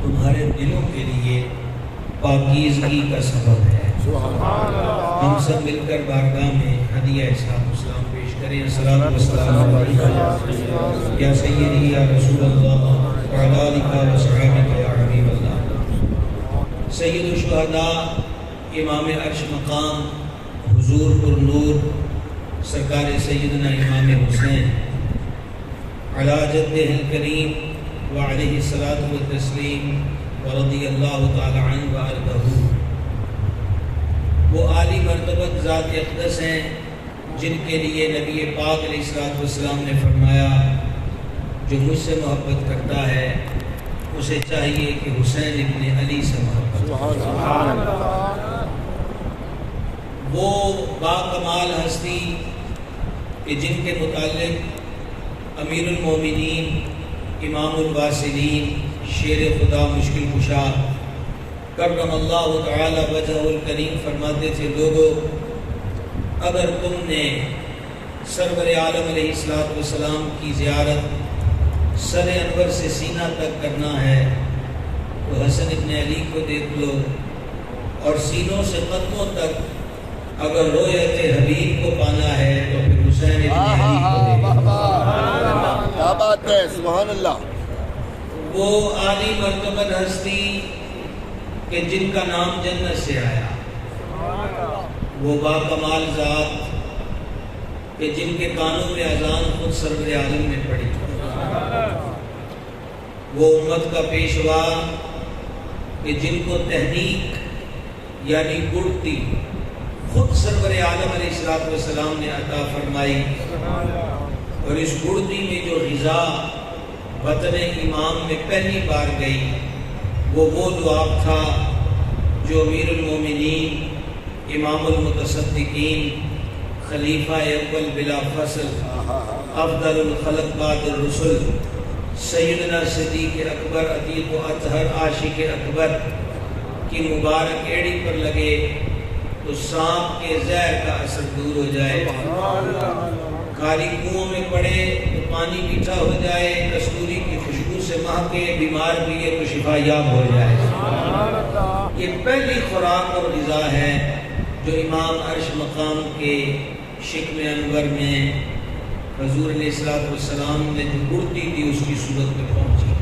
تمہارے دلوں کے لیے پاکیزگی کا سبب ہے۔ ہم سب مل کر بارگاہ میں ہدیہ اسلام پیش کریں۔ الصلاۃ والسلام علیک یا سیدی یا رسول اللہ وعلی آلک و صحابک یا حبیب اللہ۔ سید الشہداء امام عرش مقام حضور پر نور سرکار سیدنا امام حسین علی جدہ الکریم وعلیہ الصلاۃ والتسلیم ورضی اللہ تعالی عنہ وارضہ، وہ عالی مرتبت ذات اقدس ہیں جن کے لیے نبی پاک علیہ الصلوۃ والسلام نے فرمایا جو مجھ سے محبت کرتا ہے اسے چاہیے کہ حسین ابن علی سے محبت کرے۔ وہ باکمال ہستی کہ جن کے متعلق امیر المومنین امام الواصلین شیر خدا مشکل کشا کرم اللہ تعالی وجہ الکریم فرماتے تھے، لوگو اگر تم نے سرور عالم علیہ الصلوۃ والسلام کی زیارت سر انور سے سینہ تک کرنا ہے تو حسن ابن علی کو دیکھ لو، اور سینوں سے قدموں تک اگر رویت حبیب کو پانا ہے تو پھر حسین ابن علی کو دیکھ لو۔ کیا بات ہے، سبحان اللہ۔ وہ عالی مرتبت ہستی کہ جن کا نام جنت سے آیا، وہ باکمال ذات کہ جن کے کانوں میں اذان خود سرور عالم نے پڑھی، وہ امت کا پیشوا کہ جن کو تحریک یعنی گڑتی خود سرور عالم علیہ الصلوۃ والسلام نے عطا فرمائی، اور اس گڑتی میں جو غذا بطن امام میں پہلی بار گئی وہ دعاب تھا جو امیر المومنین امام المتصدقین خلیفہ اول بلا فصل افضل الخلق بعد الرسل سیدنا صدیق اکبر عتیق و اطہر عاشق اکبر کی مبارک ایڑی پر لگے تو سانپ کے زہر کا اثر دور ہو جائے، کالی کنووں میں پڑے تو پانی میٹھا ہو جائے، کستوری کی خوشبو سے مہکے، بیمار پیے تو شفا یاب ہو جائے۔ یہ پہلی خوراک اور غذا ہے جو امام عرش مقام کے شکم انور میں حضور علیہ الصلوۃ والسلام نے جو گڑتی تھی اس کی صورت میں پہنچی۔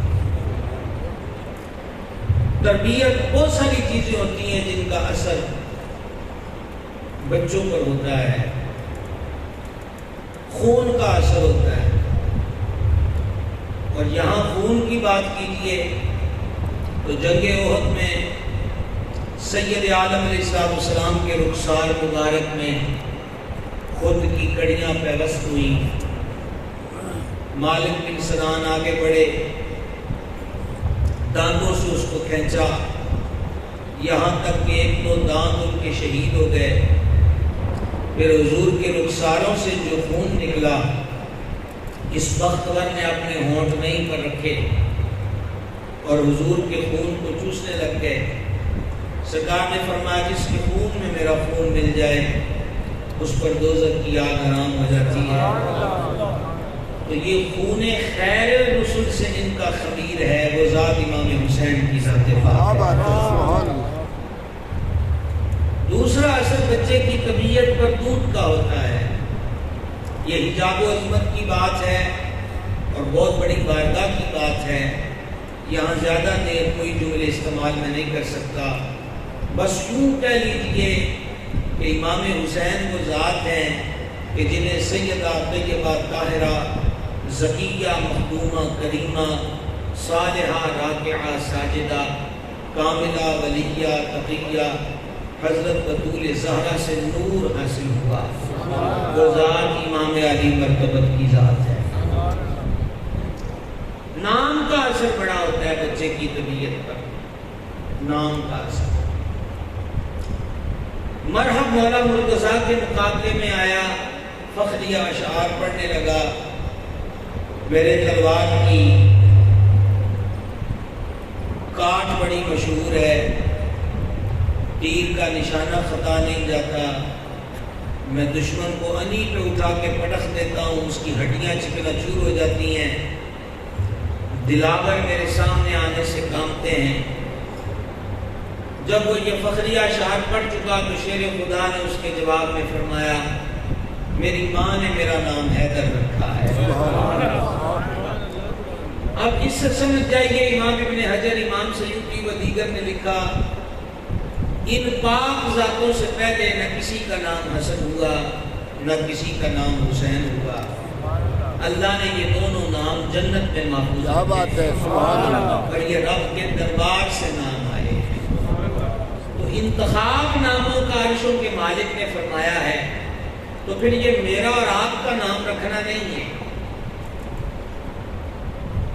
تربیت بہت ساری چیزیں ہوتی ہیں جن کا اثر بچوں پر ہوتا ہے، خون کا اثر ہوتا ہے، اور یہاں خون کی بات کیجئے تو جنگ احد میں سید عالم علیہ السلام کے رخسار مبارک میں خود کی کڑیاں پیوست ہوئیں، مالک بن سنان آگے بڑھے، دانتوں سے اس کو کھینچا، یہاں تک کہ ایک دو دانت ان کے شہید ہو گئے۔ پھر حضور کے رخساروں سے جو خون نکلا اس بختور نے اپنے ہونٹ نہیں پر رکھے اور حضور کے خون کو چوسنے لگ گئے۔ سرکار نے فرمایا جس کے خون میں میرا خون مل جائے اس پر دوزخ کی آگ حرام ہو جاتی ہے۔ تو یہ خون خیر رسول سے ان کا خبیر ہے، وہ ذات امام حسین کی ذات پاک ہے۔ دوسرا اثر بچے کی طبیعت پر دودھ کا ہوتا ہے، یہ حجاب و عظمت کی بات ہے اور بہت بڑی بارگاہ کی بات ہے، یہاں زیادہ دیر کوئی جملے استعمال میں نہیں کر سکتا، بس یوں کہہ لیجئے کہ امام حسین وہ ذات ہیں کہ جنہیں سیدہ طیبہ طاہرہ زکیہ مخدومہ کریمہ صالحہ راکعہ ساجدہ کاملہ ولیہ تقیہ حضرت بطول زہرا سے نور حاصل ہوا، وہ ذات امام علی مرتبت کی ذات ہے۔ نام کا اثر بڑا ہوتا ہے بچے کی طبیعت پر، نام کا اثر۔ مرحب مولا مرتضیٰ کے مقابلے میں آیا، فخریہ اشعار پڑھنے لگا، میرے تلوار کی کاٹ بڑی مشہور ہے، تیر کا نشانہ خطا نہیں جاتا، میں دشمن کو انی پہ اٹھا کے پٹخ دیتا ہوں، اس کی ہڈیاں چکنا چور ہو جاتی ہیں، دلاور میرے سامنے آنے سے کانپتے فرماتے ہیں جب وہ یہ فخریہ اشعار پڑھ چکا تو شیر خدا نے اس کے جواب میں فرمایا میری ماں نے میرا نام حیدر رکھا ہے۔ اب اس سے سمجھ جائیے امام ابن حجر، امام سیوطی و دیگر نے لکھا ان پاک ذاتوں سے پہلے نہ کسی کا نام حسن ہوا نہ کسی کا نام حسین ہوا، اللہ نے یہ دونوں نام جنت میں محفوظ کیا بات ہے، سبحان اللہ۔ اور یہ رب کے دربار سے نام آئے ہیں۔ تو انتخاب ناموں کا عرشوں کے مالک نے فرمایا ہے، تو پھر یہ میرا اور آپ کا نام رکھنا نہیں ہے۔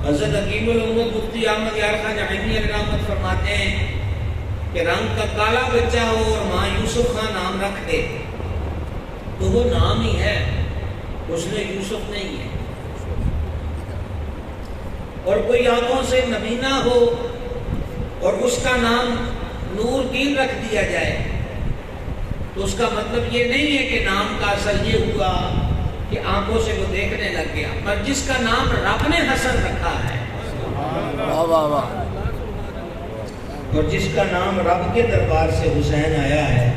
حضرت حکیم الامت مفتی احمد یار خان نعیمی علیہ رحمت فرماتے ہیں کہ رنگ کا کالا بچہ ہو اور ماں یوسف خان نام رکھ دے تو وہ نام ہی ہے، اس نے یوسف نہیں ہے۔ اور کوئی آنکھوں سے نبینا ہو اور اس کا نام نور دین رکھ دیا جائے تو اس کا مطلب یہ نہیں ہے کہ نام کا اصل یہ ہوا کہ آنکھوں سے وہ دیکھنے لگ گیا، پر جس کا نام رب نے حسن رکھا ہے واہ واہ واہ، اور جس کا نام رب کے دربار سے حسین آیا ہے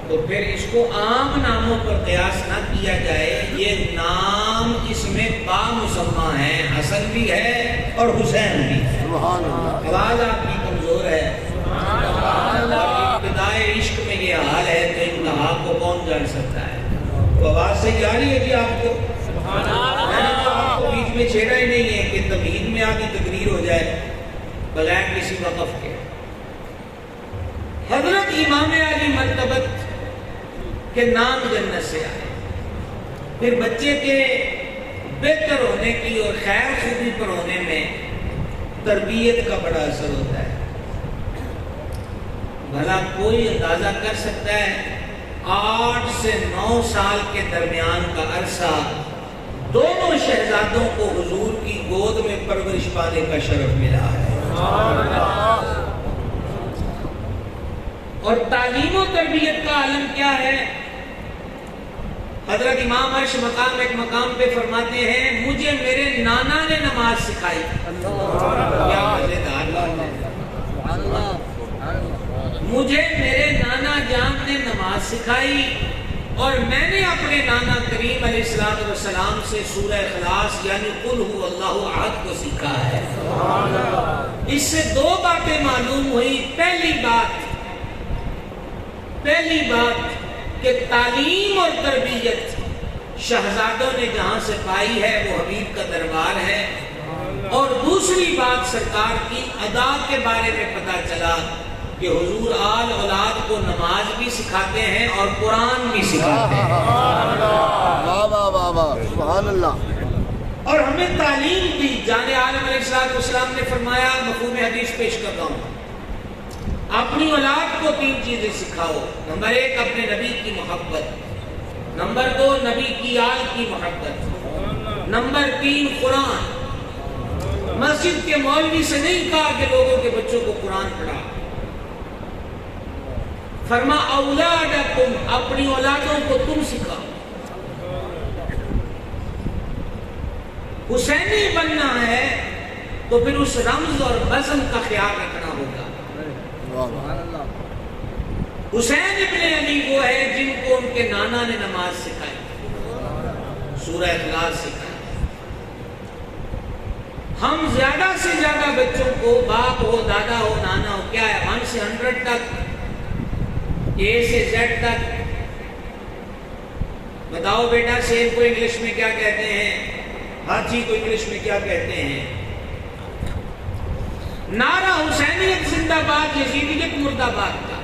تو پھر اس کو عام ناموں پر قیاس نہ کیا جائے۔ یہ نام اس میں با مسمہ ہے، حسن بھی ہے اور حسین بھی ہے۔ سبحان اللہ۔ آواز آپ کی کمزور ہے، اور ابتدائے عشق میں یہ حال ہے تو انتہا کو کون جان سکتا ہے؟ تو آواز سے آ رہی ہے جی آپ کو؟ میں نے تو آپ کو بیچ میں چھیڑا ہی نہیں ہے کہ تمہید میں آدھی تقریر ہو جائے بغیر کسی وقف کے۔ حضرت امام علی مرتبت کے نام جنت سے آئے، پھر بچے کے بہتر ہونے کی اور خیر خوبی پر ہونے میں تربیت کا بڑا اثر ہوتا ہے۔ بھلا کوئی اندازہ کر سکتا ہے 8 سے 9 سال کے درمیان کا عرصہ دونوں شہزادوں کو حضور کی گود میں پرورش پانے کا شرف ملا ہے، اور تعلیم و تربیت کا عالم کیا ہے؟ حضرت امام عرش مقام ایک مقام پہ فرماتے ہیں مجھے میرے نانا نے نماز سکھائی۔ کیا مزیدار بات ہے، مجھے میرے نانا جان نے نماز سکھائی اور میں نے اپنے نانا کریم علیہ السلام سے سورہ اخلاص یعنی قل هو اللہ احد کو سیکھا ہے۔ اس سے 2 باتیں معلوم ہوئی۔ پہلی بات کہ تعلیم اور تربیت شہزادوں نے جہاں سے پائی ہے وہ حبیب کا دربار ہے، اور دوسری بات سرکار کی ادا کے بارے میں پتہ چلا کہ حضور آل اولاد کو نماز بھی سکھاتے ہیں اور قرآن بھی سکھاتے ہیں۔ واہ واہ واہ واہ، سبحان اللہ۔ اور ہمیں تعلیم دی۔ جان عالم علیہ السلام نے فرمایا، مفہوم حدیث پیش کرتا ہوں، اپنی اولاد کو 3 چیزیں سکھاؤ۔ نمبر 1 اپنے نبی کی محبت، نمبر 2 نبی کی آل کی محبت، نمبر 3 قرآن۔ مسجد کے مولوی سے نہیں کہا کہ لوگوں کے بچوں کو قرآن پڑھا، فرما اولادکم، اپنی اولادوں کو تم سکھاؤ۔ حسینی بننا ہے تو پھر اس رمز اور بزم کا خیال رکھنا ہوگا۔ حسین ابن علی وہ ہے جن کو ان کے نانا نے نماز سکھائی، سورہ اخلاص سکھائی۔ ہم زیادہ سے زیادہ بچوں کو باپ ہو، دادا ہو، نانا ہو، کیا ہے 1 سے 100 تک، A سے Z تک بتاؤ بیٹا شیر کو انگلش میں کیا کہتے ہیں، ہاتھی کو انگلش میں کیا کہتے ہیں؟ نعرہ حسینیت زندہ باد، یزیدیت مردہ باد کا۔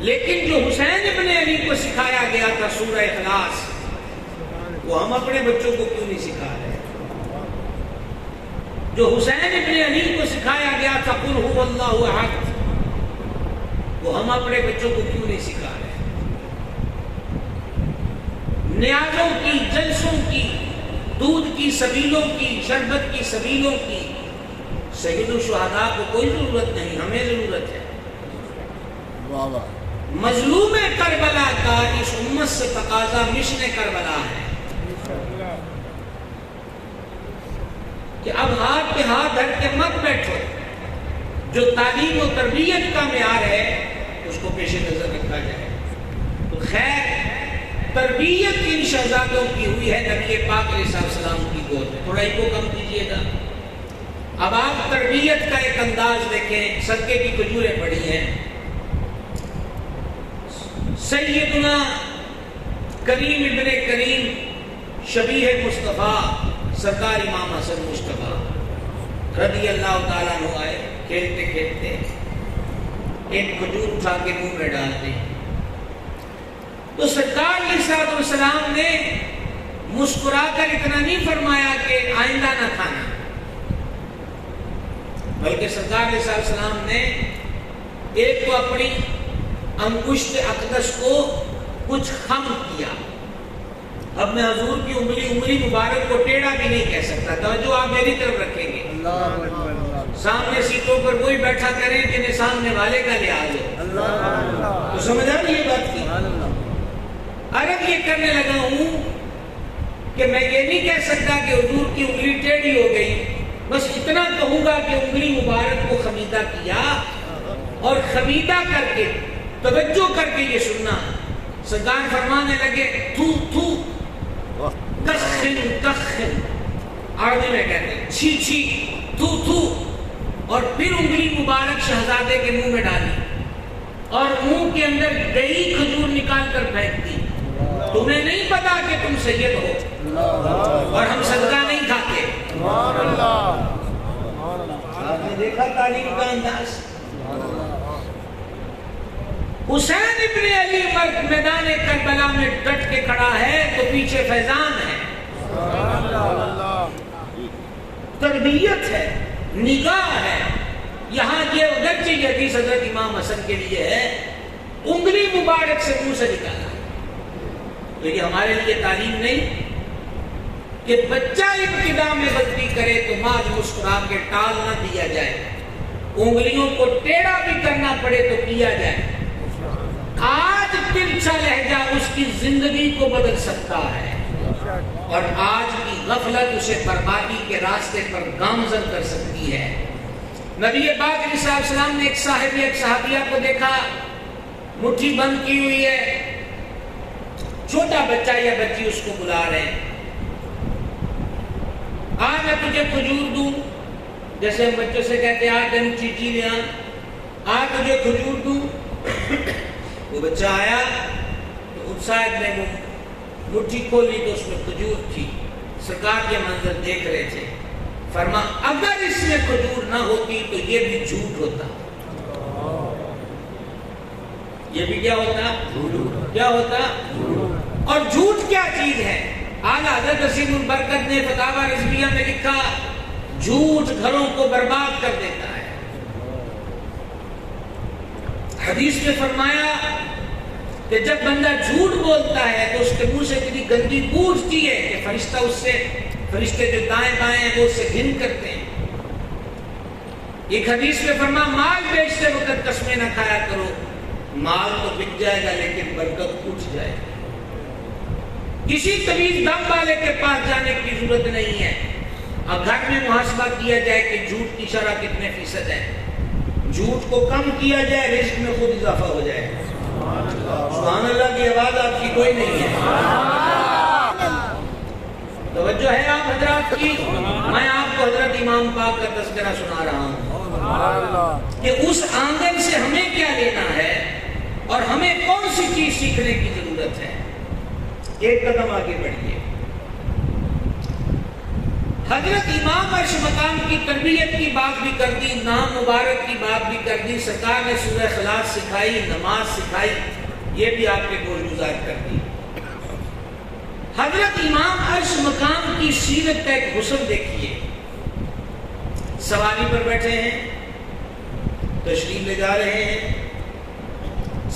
لیکن جو حسین ابن علی کو سکھایا گیا تھا سورہ اخلاص، وہ ہم اپنے بچوں کو کیوں نہیں سکھا رہے؟ جو حسین ابن علی کو سکھایا گیا تھا قل هو اللہ احد، وہ ہم اپنے بچوں کو کیوں نہیں سکھا رہے؟ نیازوں کی، جلسوں کی، دودھ کی سبیلوں کی، شربت کی سبیلوں کی سید الشہداء کو کوئی ضرورت نہیں، ہمیں ضرورت ہے۔ مظلوم کربلا کا اس امت سے تقاضا مشن کربلا ہے۔ کہ اب ہاتھ پہ ہاتھ دھر کے مت بیٹھو، جو تعلیم و تربیت کا معیار ہے اس کو پیش نظر رکھا جائے۔ تو خیر تربیت ان شہزادوں کی ہوئی ہے نبی پاک علیہ السلام کی گود میں۔ تھوڑا کو کم کیجیے گا۔ اب آپ تربیت کا ایک انداز دیکھیں، صدقے کی کھجوریں پڑی ہیں۔ سیدنا کریم ابن کریم شبیہ مصطفیٰ سرکار امام حسن مصطفیٰ رضی اللہ تعالیٰ عنہ آئے، کھیلتے کھیلتے ایک کھجور اٹھا کے منہ میں ڈال دی۔ تو سرکار علیہ السلام نے مسکرا کر اتنا نہیں فرمایا کہ آئندہ نہ کھانا، بلکہ سرکار علیہ السلام نے ایک تو اپنی انگشت اقدس کو کچھ خم کیا۔ اب میں حضور کی انگلی مبارک کو ٹیڑھا بھی نہیں کہہ سکتا، توجہ آپ میری طرف رکھیں گے۔ سامنے سیٹوں پر وہی بیٹھا کریں جنہیں سامنے والے کا لحاظ ہو۔ تو سمجھ آ رہی ہے بات کی؟ عرب یہ کرنے لگا ہوں کہ میں یہ نہیں کہہ سکتا کہ حضور کی انگلی ٹیڑھی ہو گئی، بس اتنا کہوں گا کہ انگلی مبارک کو خمیدہ کیا، اور خمیدہ کر کے توجہ کر کے یہ سننا، سرکار فرمانے لگے تھو تھو تخن تخن، عربی میں کہتے ہیں چھی چھی، تھو تھو، اور پھر انگلی مبارک شہزادے کے منہ میں ڈالی اور منہ کے اندر گئی کھجور نکال کر پھینک دی۔ تمہیں نہیں پتا کہ تم سید ہو اور ہم صدقہ نہیں کھاتے۔ آپ نے دیکھا تعلیم کا انداز۔ حسین ابن علی مرد میدان کربلا میں ڈٹ کے کھڑا ہے تو پیچھے فیضان ہے، تربیت ہے، نگاہ ہے۔ یہاں یہ اگرچہ یہ حدیث حضرت امام حسن کے لیے ہے، انگلی مبارک سے منہ سے نکالا، تو یہ ہمارے لیے تعلیم نہیں کہ بچہ ابتدا میں غلطی کرے تو ماں مسکرا کے ٹال نہ دیا جائے، انگلیوں کو ٹیڑھا بھی کرنا پڑے تو کیا جائے۔ آج ترچھا لہجہ اس کی زندگی کو بدل سکتا ہے، اور آج کی غفلت اسے بربادی کے راستے پر گامزن کر سکتی ہے۔ نبی پاک علیہ السلام نے ایک صحابیہ کو دیکھا، مٹھی بند کی ہوئی ہے، چھوٹا بچہ یا بچی اس کو بلا رہے ہیں، آج میں تجھے کھجور دوں، جیسے ہم بچوں سے کہتے ہیں آج تین چیچی لے آج تجھے کھجور دوں۔ وہ بچہ آیا تو اتساہت میں مٹھی کھولی تو اس میں کھجور تھی۔ سرکار یہ منظر دیکھ رہے تھے، فرما اگر اس میں کھجور نہ ہوتی تو یہ بھی جھوٹ ہوتا۔ یہ بھی کیا ہوتا؟ کیا ہوتا؟ اور جھوٹ کیا چیز ہے؟ اعلیٰ حضرت وسیم البرکت نے فتاوی رضویہ میں لکھا، جھوٹ گھروں کو برباد کر دیتا ہے۔ حدیث میں فرمایا کہ جب بندہ جھوٹ بولتا ہے تو اس کے منہ سے اتنی گندی بو اٹھتی ہے کہ فرشتے جو دائیں بائیں ہیں وہ اس سے گھن کرتے ہیں۔ ایک حدیث میں فرمایا مال بیچتے وقت قسمیں نہ کھایا کرو، مال تو بک جائے گا لیکن برکت اٹھ جائے گی۔ کسی تمیز دم والے کے پاس جانے کی ضرورت نہیں ہے، اب گھر میں محاسبہ کیا جائے کہ جھوٹ کی شرح کتنے فیصد ہے، جھوٹ کو کم کیا جائے رزق میں خود اضافہ ہو جائے۔ سبحان اللہ کی آواز آپ کی کوئی نہیں ہے، توجہ ہے آپ حضرات کی؟ میں آپ کو حضرت امام پاک کا تذکرہ سنا رہا ہوں کہ اس آنگن سے ہمیں کیا لینا ہے اور ہمیں کون سی چیز سیکھنے کی ضرورت ہے۔ ایک قدم آگے بڑھیے۔ حضرت امام عرش مقام کی تربیت کی بات بھی کر دی، نام مبارک کی بات بھی کر دی، سرکار نے سورہ اخلاص سکھائی، نماز سکھائی، یہ بھی آپ کے گوش گزار کر دی۔ حضرت امام عرش مقام کی سیرت کا ایک حسن دیکھیے، سواری پر بیٹھے ہیں، تشریف لے جا رہے ہیں،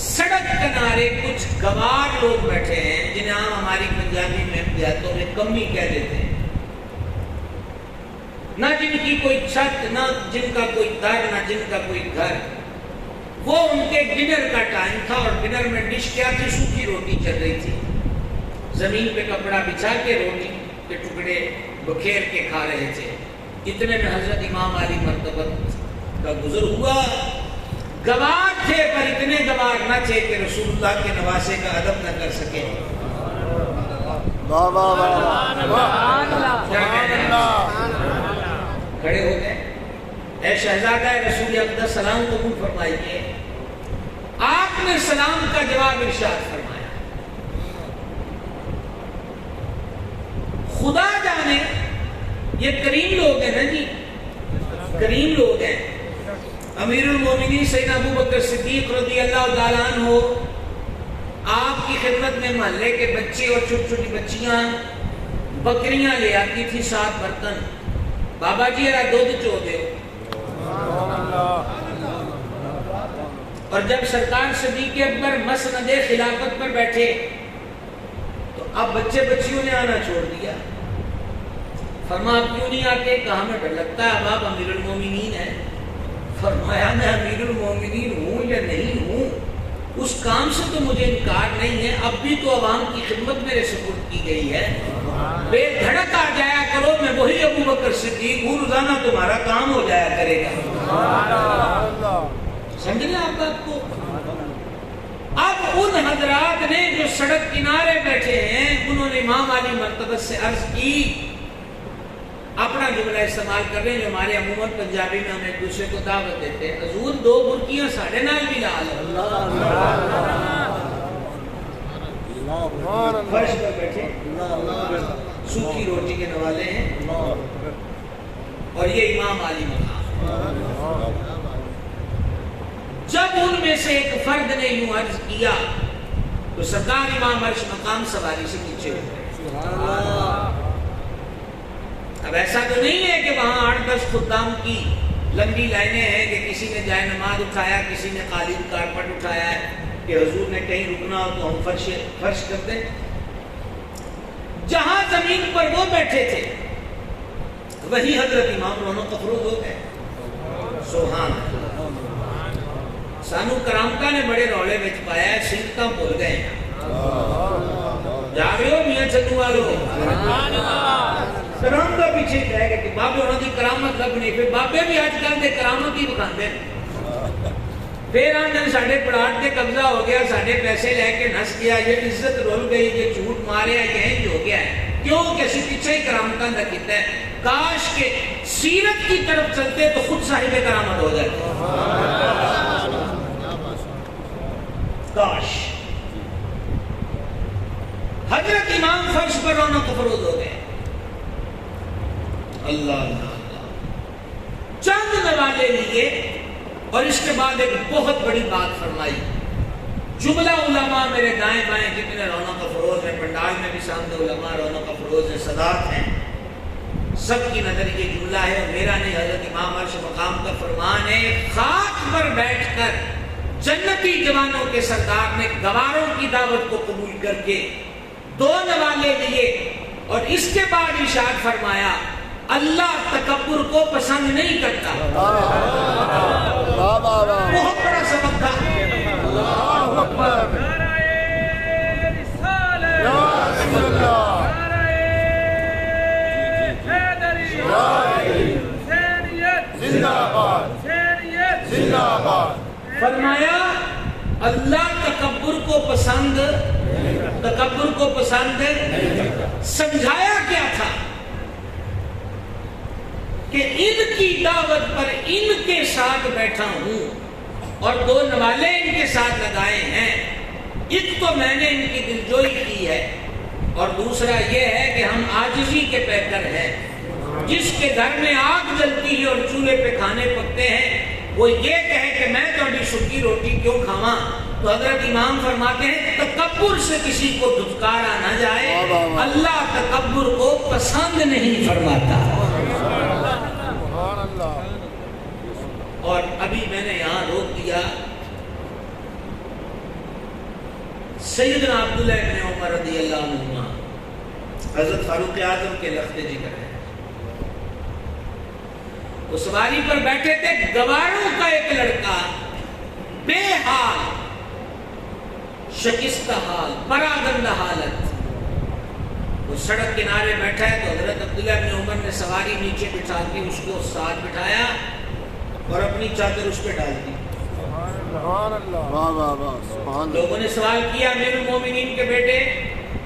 سڑک کنارے کچھ گوار لوگ بیٹھے ہیں جنہیں ہم ہماری پنجابی میں دیہاتوں میں کمی کہہ دیتے ہیں، نہ جن کی کوئی چھت، نہ جن کا کوئی در، نہ جن کا کوئی گھر۔ وہ ان کے ڈنر کا ٹائم تھا اور ڈنر میں ڈش کیا تھی؟ سوکھی روٹی چل رہی تھی، زمین پہ کپڑا بچھا کے روٹی کے ٹکڑے بکھیر کے کھا رہے تھے۔ اتنے میں حضرت امام علی مرتبہ کا گزر ہوا. گوار تھے پر اتنے گوار نہ تھے کہ رسول اللہ کے نواسے کا ادب نہ کر سکے. واہ واہ واہ کھڑے ہو گئے. اے شہزادہ رسول اقدس سلام قبول فرمائیے. آپ نے سلام کا جواب ارشاد فرمایا. خدا جانے یہ کریم لوگ ہیں نا جی, کریم لوگ ہیں. امیر المومنین سیدنا ابو بکر صدیق رضی اللہ تعالیٰ عنہ آپ کی خدمت میں محلے کے بچے اور چھوٹی چھوٹی بچیاں بکریاں لے آتی تھی 7 برتن. بابا جی ذرا دودھ چو دے. اور جب سرکار صدیق اکبر مسند خلافت پر بیٹھے تو اب بچے بچیوں نے آنا چھوڑ دیا. فرمایا آپ کیوں نہیں آتے؟ کہا ہمیں ڈر لگتا ہے, اب آپ امیر المومنین ہیں. فرمایا میں امیر المومنین ہوں یا نہیں ہوں اس کام سے تو مجھے انکار نہیں ہے. اب بھی تو عوام کی خدمت میرے سپرد کی گئی ہے. بے دھڑک آ جایا کرو, میں وہی ابو بکر صدیق ہوں, روزانہ تمہارا کام ہو جایا کرے گا. سمجھ لیں آپ بات کو. اب ان حضرات نے جو سڑک کنارے بیٹھے ہیں انہوں نے امام علی مرتبہ سے عرض کی, اپنا جملہ استعمال کر رہے ہیں جو ہمارے عموماً پنجابی میں ہم ایک دوسرے کو دعوت دیتے ہیں. حضور 2 برکیاں ساڑھے نال بھی لال ہے. فرش پر بیٹھے سوکھی روٹی کے نوالے ہیں اور یہ امام علی مقام. جب ان میں سے ایک فرد نے یوں عرض کیا تو سرکار امام عرش مقام سواری سے نیچے ہو گئے. اب ایسا تو نہیں ہے کہ وہاں 8-10 خدام کی لمبی لائنیں ہیں کہ کسی نے جائے نماز اٹھایا, کسی نے قالین کارپٹ اٹھایا ہے کہ حضور نے کہیں رکنا ہو تو ہم فرش کر دیں. جہاں زمین پر وہ بیٹھے تھے وہی حضرت امام رونق افروز ہو گئے. سبحان اللہ. سانو کرامتا نے بڑے رولے وچ پایا ہے, سنگتاں بھول گئے. جا رہے ہو میاں چنو والو, کرامتا پیچھے کہہ گئے کہ بابے انہوں کی کرامت لبنی. پھر بابے بھی آج کل دے کرامت ہی بکھاندے. پھر آندن ساڑھے پڑاٹ کے قبضہ ہو گیا, ساڑھے پیسے لے کے نس گیا, یہ عزت رول گئی, یہ جھوٹ مارے, یہ ہو گیا ہے. کیوں کہ اسی پیچھے ہی کرامتاں دا کیتا ہے. کاش کہ سیرت کی طرف چلتے تو خود صاحب کرامت ہو جاتے. کاش. حضرت امام فرش پر رونق افروز ہو گئے. اللہ اللہ اللہ. چند نوالے لیے اور اس کے بعد ایک بہت بڑی بات فرمائی. جملہ علماء میرے دائیں بائیں جتنے رونق افروز ہیں, پنڈال میں بھی سامنے علماء رونق افروز ہیں, صدات ہیں, سب کی نظر یہ جملہ ہے اور میرا نہیں, حضرت امام عرش مقام کا فرمان ہے. خاک پر بیٹھ کر جنتی جوانوں کے سردار نے گواروں کی دعوت کو قبول کر کے 2 نوالے لیے اور اس کے بعد ارشاد فرمایا اللہ تکبر کو پسند نہیں کرتا. بہت بڑا سبق تھا. فرمایا اللہ تکبر کو پسند سمجھایا کیا تھا کہ ان کی دعوت پر ان کے ساتھ بیٹھا ہوں اور 2 نوالے ان کے ساتھ لگائے ہیں. ایک تو میں نے ان کی دلجوئی کی ہے اور دوسرا یہ ہے کہ ہم عاجزی کے پیکر ہیں. جس کے گھر میں آگ جلتی ہے اور چولہے پہ کھانے پکتے ہیں وہ یہ کہے کہ میں تھوڑی سکی روٹی کیوں کھاواں. تو حضرت امام فرماتے ہیں تکبر سے کسی کو دھتکارا نہ جائے, اللہ تکبر کو پسند نہیں فرماتا. اور ابھی میں نے یہاں روک دیا. سیدنا عبداللہ ابن عمر رضی اللہ عنہ حضرت فاروق اعظم کے لخت ذکر ہے. وہ سواری پر بیٹھے تھے, گواروں کا ایک لڑکا بے حال, شکستہ حال, پراگندہ حالت, وہ سڑک کنارے بیٹھا ہے تو حضرت عبداللہ بن عمر نے سواری نیچے بٹھا کے اس کو ساتھ بٹھایا اور اپنی چادر اس پہ ڈال دی. لوگوں نے سوال کیا امیر المومنین کے بیٹے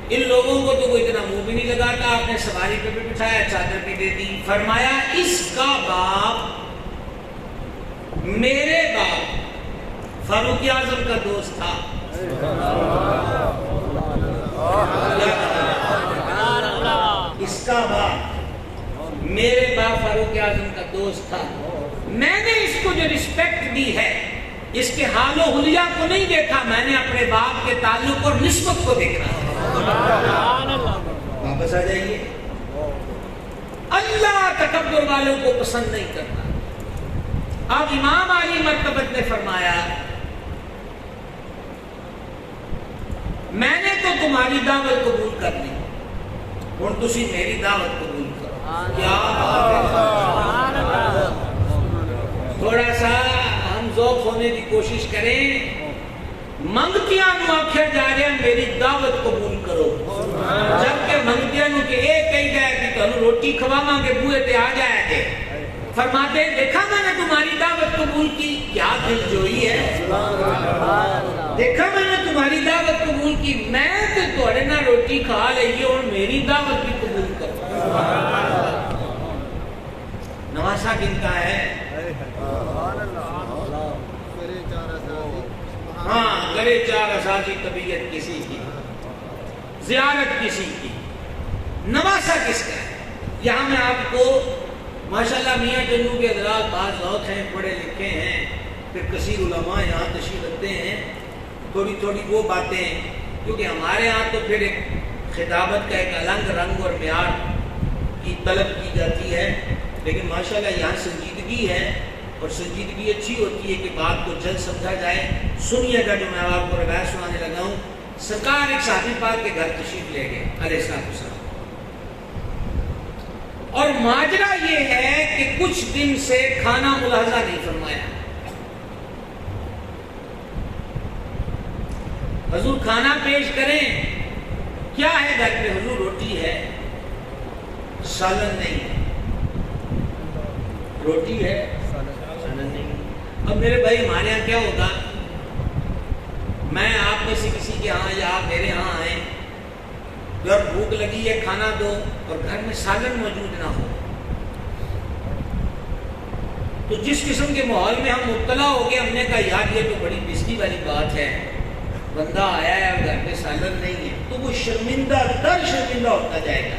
ان لوگوں کو تو کوئی اتنا منہ بھی نہیں لگاتا, آپ نے سواری پہ بھی بٹھایا, چادر بھی دے دی. فرمایا اس کا باپ میرے باپ فاروق اعظم کا دوست تھا. اس کا باپ میرے باپ فاروق اعظم کا دوست تھا. میں نے اس کو جو رسپیکٹ دی ہے اس کے حال و حلیہ کو نہیں دیکھا, میں نے اپنے باپ کے تعلق اور نسبت کو دیکھا. واپس آ جائیے. اللہ تکبر والوں کو پسند نہیں کرتا. اب امام علی مرتبت نے فرمایا میں نے تو تمہاری دعوت قبول کر لی, ہن تسی میری دعوت قبول کرو. کیا تھوڑا سا ہم ذوق ہونے کی کوشش کریں. منگتیاں نو آکھیا جا رہا میری دعوت قبول کرو, جبکہ منگتیاں نو کہ ایک کہی گیا کہ تمہیں روٹی کھواواں گے بوئے تے آ جائے گے. فرماتے ہیں دیکھا میں نے تمہاری دعوت قبول کی, کیا دل جوئی ہے. دیکھا میں نے تمہاری دعوت قبول کی, میں تے تھوڑے نہ روٹی کھا لئیے اور میری دعوت بھی قبول کرو. نواسا کن کا ہے؟ ہاں کرے چار اساسی طبیعت کسی کی, زیارت کسی کی. نواسا کس کا ہے؟ یہاں میں آپ کو ماشاءاللہ میاں جنو کے حضرات بعض ذوق ہیں, پڑھے لکھے ہیں, پھر کثیر علماء یہاں تشریف رکھتے ہیں, تھوڑی تھوڑی وہ باتیں, کیونکہ ہمارے ہاں تو پھر ایک خطابت کا ایک الگ رنگ اور معیار کی طلب کی جاتی ہے, لیکن ماشاءاللہ یہاں سنجیدگی ہے اور سنجیدگی اچھی ہوتی ہے کہ بات کو جلد سمجھا جائے. سنیے گا جو میں آپ کو روایت سنانے لگا ہوں. سرکار ایک صحابی پاک کے گھر تشریف لے گئے علیہ السلام, اور ماجرا یہ ہے کہ کچھ دن سے کھانا ملاحظہ نہیں فرمایا. حضور کھانا پیش کریں, کیا ہے گھر پہ؟ حضور روٹی ہے, سالن نہیں ہے. روٹی ہے, سالن نہیں. اب میرے بھائی ہمارے یہاں کیا ہوگا, میں آپ میں سے کسی کے ہاں یا آپ میرے ہاں آئیں, اور بھوک لگی ہے کھانا دو, اور گھر میں سالن موجود نہ ہو, تو جس قسم کے ماحول میں ہم مبتلا ہو گئے, ہم نے کہا یار یہ تو بڑی بزدلی والی بات ہے, بندہ آیا ہے اور گھر میں سالن نہیں ہے, تو وہ شرمندہ در شرمندہ ہوتا جائے گا.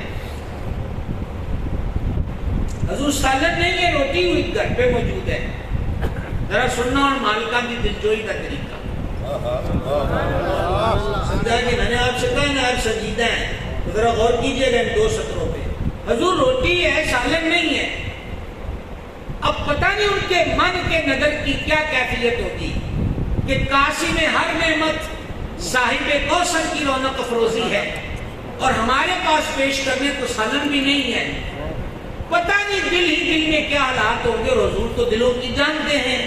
حضور سالن نہیں ہے, روٹی ہوئی گھر پہ موجود ہے. ذرا سننا اور مالکہ کی دلجوئی کا طریقہ سمجھا کہ میں نے آپ سے کہا نا آپ سنجیدہ ہیں, تو ذرا غور کیجئے گا ان 2 سطروں پہ. حضور روٹی ہے, سالن نہیں ہے. اب پتہ نہیں ان کے من کے نظر کی کیا کیفیت ہوگی کہ کاشی میں ہر نعمت صاحب کوثر کی رونق افروزی ہے, اور ہمارے پاس پیش کرنے کو سالن بھی نہیں ہے. پتہ نہیں دل ہی دل میں کیا حالات ہوں گے, اور حضور تو دلوں کی جانتے ہیں.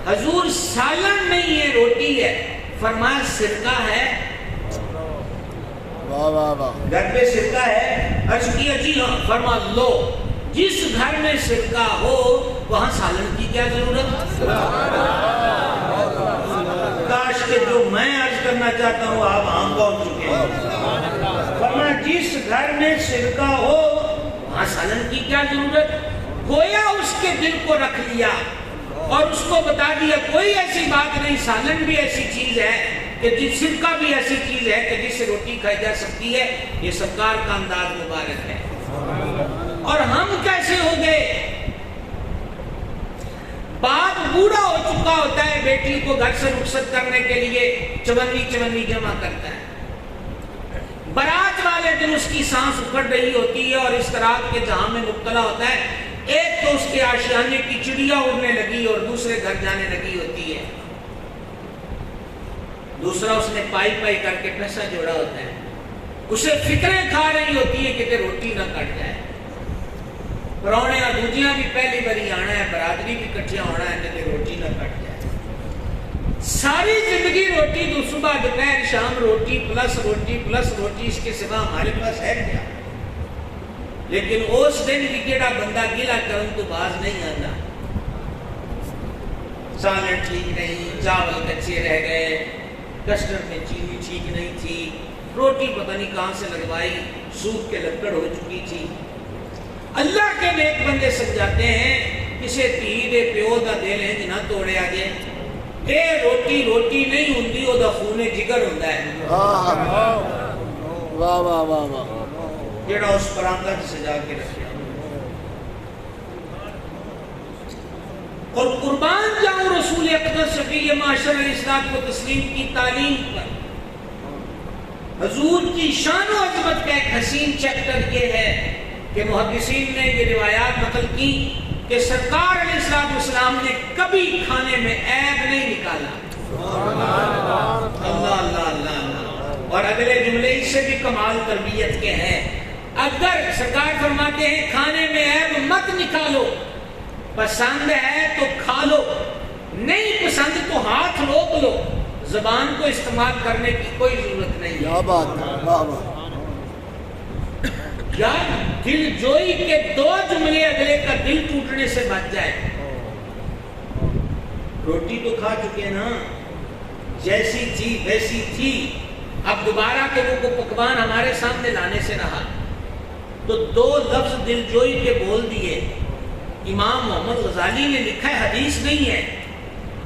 حضور سالن نہیں ہے, روٹی ہے. فرمایا سرکہ ہے, گھر پہ سرکہ ہے. عرض کیا جی ہاں. فرما لو, جس گھر میں سرکہ ہو وہاں سالن کی کیا ضرورت. کاش کہ جو میں عرض کرنا چاہتا ہوں آپ عام پہنچ چکے ہیں. فرمایا جس گھر میں سرکہ ہو وہاں سالن کی کیا ضرورت. گویا اس کے دل کو رکھ لیا اور اس کو بتا دیا کوئی ایسی بات نہیں, سالن بھی ایسی چیز ہے کہ جس سرکہ بھی ایسی چیز ہے کہ جس سے روٹی کھائی جا سکتی ہے. یہ سرکار کا انداز مبارک ہے. اور ہم کیسے ہو گئے, باپ بوڑھا ہو چکا ہوتا ہے, بیٹی کو گھر سے رخصت کرنے کے لیے چونی جمع کرتا ہے. برات والے دن اس کی سانس اکھڑ رہی ہوتی ہے اور اس طرح کے جہاں میں مبتلا ہوتا ہے. ایک تو اس کے آشیانے کی چڑیا اڑنے لگی اور دوسرے گھر جانے لگی ہوتی ہے, دوسرا اس نے پائی پائی کر کے پیسہ جوڑا ہوتا ہے. اسے فکریں کھا رہی ہوتی ہے کہ روٹی نہ کٹ جائے. پرونے اور دوجیاں بھی پہلی باری آنا ہے, برادری بھی کٹھیا ہونا ہے کہ روٹی نہ کٹ جائے. ساری زندگی روٹی، تو صبح دوپہر شام روٹی پلس روٹی پلس روٹی، اس کے سوا ہمارے پاس ہے کیا؟ لیکن اس دن بھی جڑا بندہ گلا کرن تو باز نہیں آتا، سالن ٹھیک نہیں، چاول کچے رہ گئے، کسٹرڈ میں چینی ٹھیک نہیں تھی، روٹی پتہ نہیں کہاں سے لگوائی، سوکھ کے لکڑ ہو چکی تھی۔ اللہ کے نیک بندے سمجھاتے ہیں کسے دھی دے پیو دا دل ہے نہ توڑیا جائے، اے روٹی روٹی نہیں ہوندی، او دا خون جگر ہوندا ہے۔ واہ واہ واہ واہ، جڑا اس پراندہ سجا کے رکھے۔ اور قربان جاؤں رسول اقدس شفیع معاشر الاسلام کو تسلیم کی تعلیم پر۔ حضور کی شان و عظمت کا ایک حسین چیپٹر یہ ہے کہ محدثین نے یہ روایات نقل کی کہ سرکار علیہ السلام نے کبھی کھانے میں عیب نہیں نکالا۔ اللہ اللہ اللہ اللہ۔ اور اگلے جملے اس سے بھی کمال تربیت کے ہیں، اگر سرکار فرماتے ہیں کھانے میں عیب مت نکالو، پسند ہے تو کھا لو، نہیں پسند تو ہاتھ روک لو، زبان کو استعمال کرنے کی کوئی ضرورت نہیں۔ کیا بات ہے، واہ واہ۔ یار دل جوئی کے دو جملے اگلے کا دل ٹوٹنے سے بچ جائے۔ روٹی تو کھا چکے نا، جیسی تھی ویسی تھی، اب دوبارہ تو وہ پکوان ہمارے سامنے لانے سے رہا تو دو لفظ دل جوئی کے بول دیے۔ امام محمد غزالی نے لکھا ہے، حدیث نہیں ہے،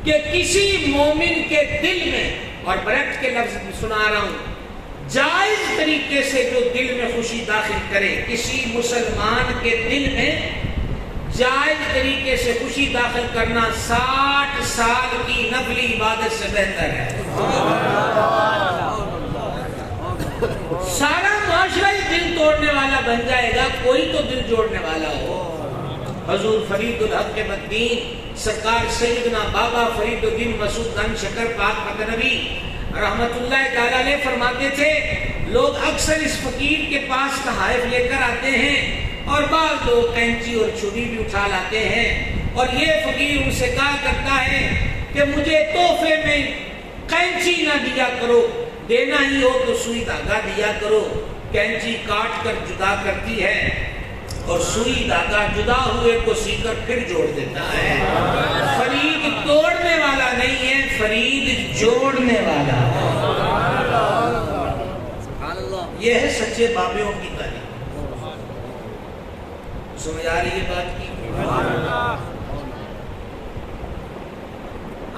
کہ کسی مومن کے دل میں، اور بریکٹ کے لفظ سنا رہا ہوں، جائز طریقے سے جو دل میں خوشی داخل کرے، کسی مسلمان کے دل میں جائز طریقے سے خوشی داخل کرنا 60 سال کی نفلی عبادت سے بہتر ہے۔ سارا معاشرہ ہی دل توڑنے والا بن جائے گا، کوئی تو دل جوڑنے والا ہو۔ حضور فرید الحق مدین سرکار سیدنا بابا فرید الدین مسعود خان شکر پاک مدنوی رحمت اللہ تعالی علیہ فرماتے تھے، لوگ اکثر اس فقیر کے پاس تحائف لے کر آتے ہیں اور بعض لوگ کینچی اور چھری بھی اٹھا لاتے ہیں، اور یہ فقیر ان سے کہا کرتا ہے کہ مجھے تحفے میں کینچی نہ دیا کرو، دینا ہی ہو تو سوئی دھاگا دیا کرو۔ کینچی کاٹ کر جدا کرتی ہے اور سوئی دھاگا جدا ہوئے کو سی کر پھر جوڑ دیتا ہے۔ فرید توڑنے والا نہیں ہے، فرید جوڑنے والا ہے۔ یہ ہے سچے بابیوں کی تعلیم۔ سمجھ آ رہی ہے بات کی؟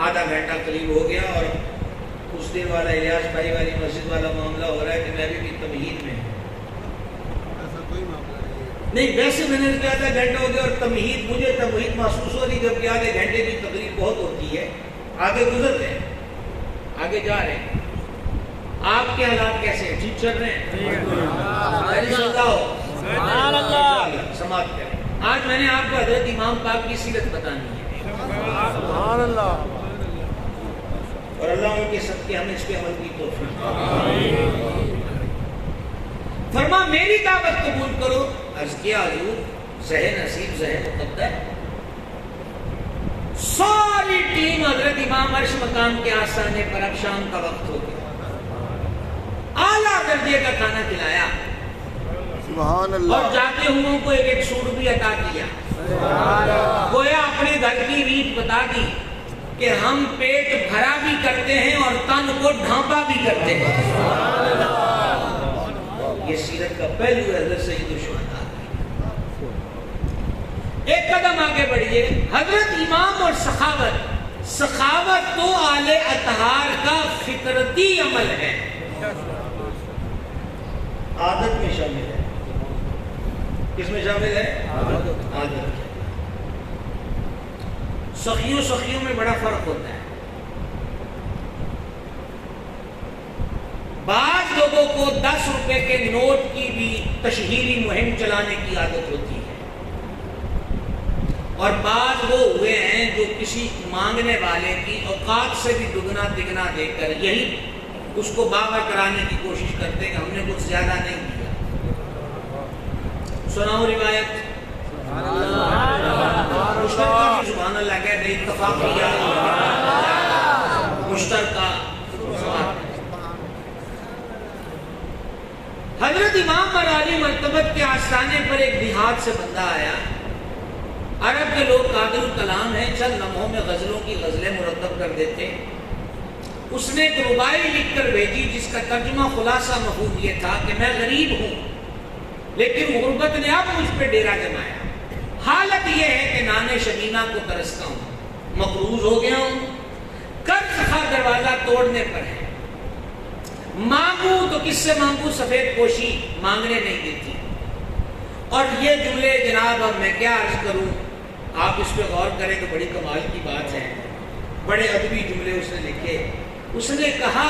آدھا گھنٹہ قریب ہو گیا اور اس دن والا الیاس بھائی والی مسجد والا معاملہ ہو رہا ہے کہ میں بھی تمہید میں نہیں، ویسے میں نے کہا تھا گھنٹہ ہو گیا، اور تمہید مجھے تمہید محسوس ہو رہی جب کہ آدھے گھنٹے کی تقریر بہت ہوتی ہے، آگے گزر رہے ہیں، آگے جا رہے ہیں۔ آپ کے حالات کیسے ہیں؟ ٹھیک چل رہے ہیں؟ سماعت کریں۔ آج میں نے آپ کو حضرت امام پاک کی سیرت بتانی ہے، سبحان اللہ، اور اللہ ان کے صدقے ہمیں اس پہ عمل کی توفیق۔ فرما میری دعوت قبول کرو، عرض کیا حضور ذہن نصیب ذہن مقدر۔ ساری ٹیم حضرت امام عرش مقام کے آستانے پر، اب شام کا وقت ہو گیا، اعلیٰ درجے کا کھانا کھلایا، سبحان اللہ، اور جاتے ہوں کو ایک سوٹ بھی عطا کیا، گویا اپنے گھر کی ریت بتا دی کہ ہم پیٹ بھرا بھی کرتے ہیں اور تن کو ڈھانپا بھی کرتے ہیں۔ یہ سیرت کا پہلو ہے حضرت سید الشہداء۔ ایک قدم آگے بڑھیے، حضرت امام اور سخاوت۔ سخاوت تو آل اطہار کا فطرتی عمل ہے، عادت میں شامل ہے۔ کس میں شامل ہے؟ عادت۔ سخیوں میں بڑا فرق ہوتا ہے۔ بعض لوگوں کو 10 روپے کے نوٹ کی بھی تشہیری مہم چلانے کی عادت ہوتی ہے، اور بعض وہ ہوئے ہیں جو کسی مانگنے والے کی اوقات سے بھی دگنا تگنا دے کر یہی اس کو باور کرانے کی کوشش کرتے ہیں کہ ہم نے کچھ زیادہ نہیں کیا۔ سناؤ روایت، سبحان اللہ کہتے اتفاق کیا، مشترکہ سوال ہے۔ حضرت امام علی مرتبت کے آستانے پر ایک دیہات سے بندہ آیا۔ عرب کے لوگ قادر الکلام ہیں، چند لمحوں میں غزلوں کی غزلیں مرتب کر دیتے۔ اس نے ایک ربائی لکھ کر بھیجی جس کا ترجمہ خلاصہ مفہوم یہ تھا کہ میں غریب ہوں لیکن غربت نے اب مجھ پہ ڈیرا جمایا۔ حالت یہ ہے کہ نانے شبینہ کو ترستا ہوں، مقروض ہو گیا ہوں، قرض خواہ دروازہ توڑنے پر ہے، مانگوں تو کس سے مانگوں، سفید پوشی مانگنے نہیں دیتی۔ اور یہ جملے جناب اب میں کیا عرض کروں، آپ اس پہ غور کریں تو بڑی کمال کی بات ہے، بڑے ادبی جملے اس نے لکھے۔ اس نے کہا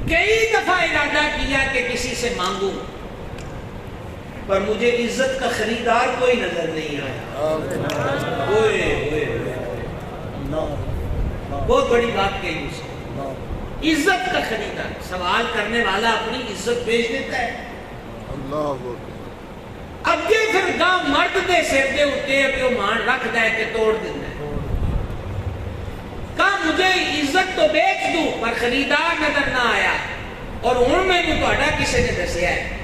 کئی دفعہ ارادہ کیا کہ کسی سے مانگوں پر مجھے عزت کا خریدار کوئی نظر نہیں آیا۔ بہت بڑی بات کہی اس نے، عزت کا خریدار، سوال کرنے والا اپنی عزت بیچ دیتا ہے۔ اب یہ پھر گاؤں مرد دے سر دے ہوتے ہیں کہ وہ مان رکھ دے کہ توڑ دینا ہے۔ کہا مجھے عزت تو بیچ دوں پر خریدار نظر نہ آیا، اور ہوں میں نے توڑا کسی نے دسیا ہے۔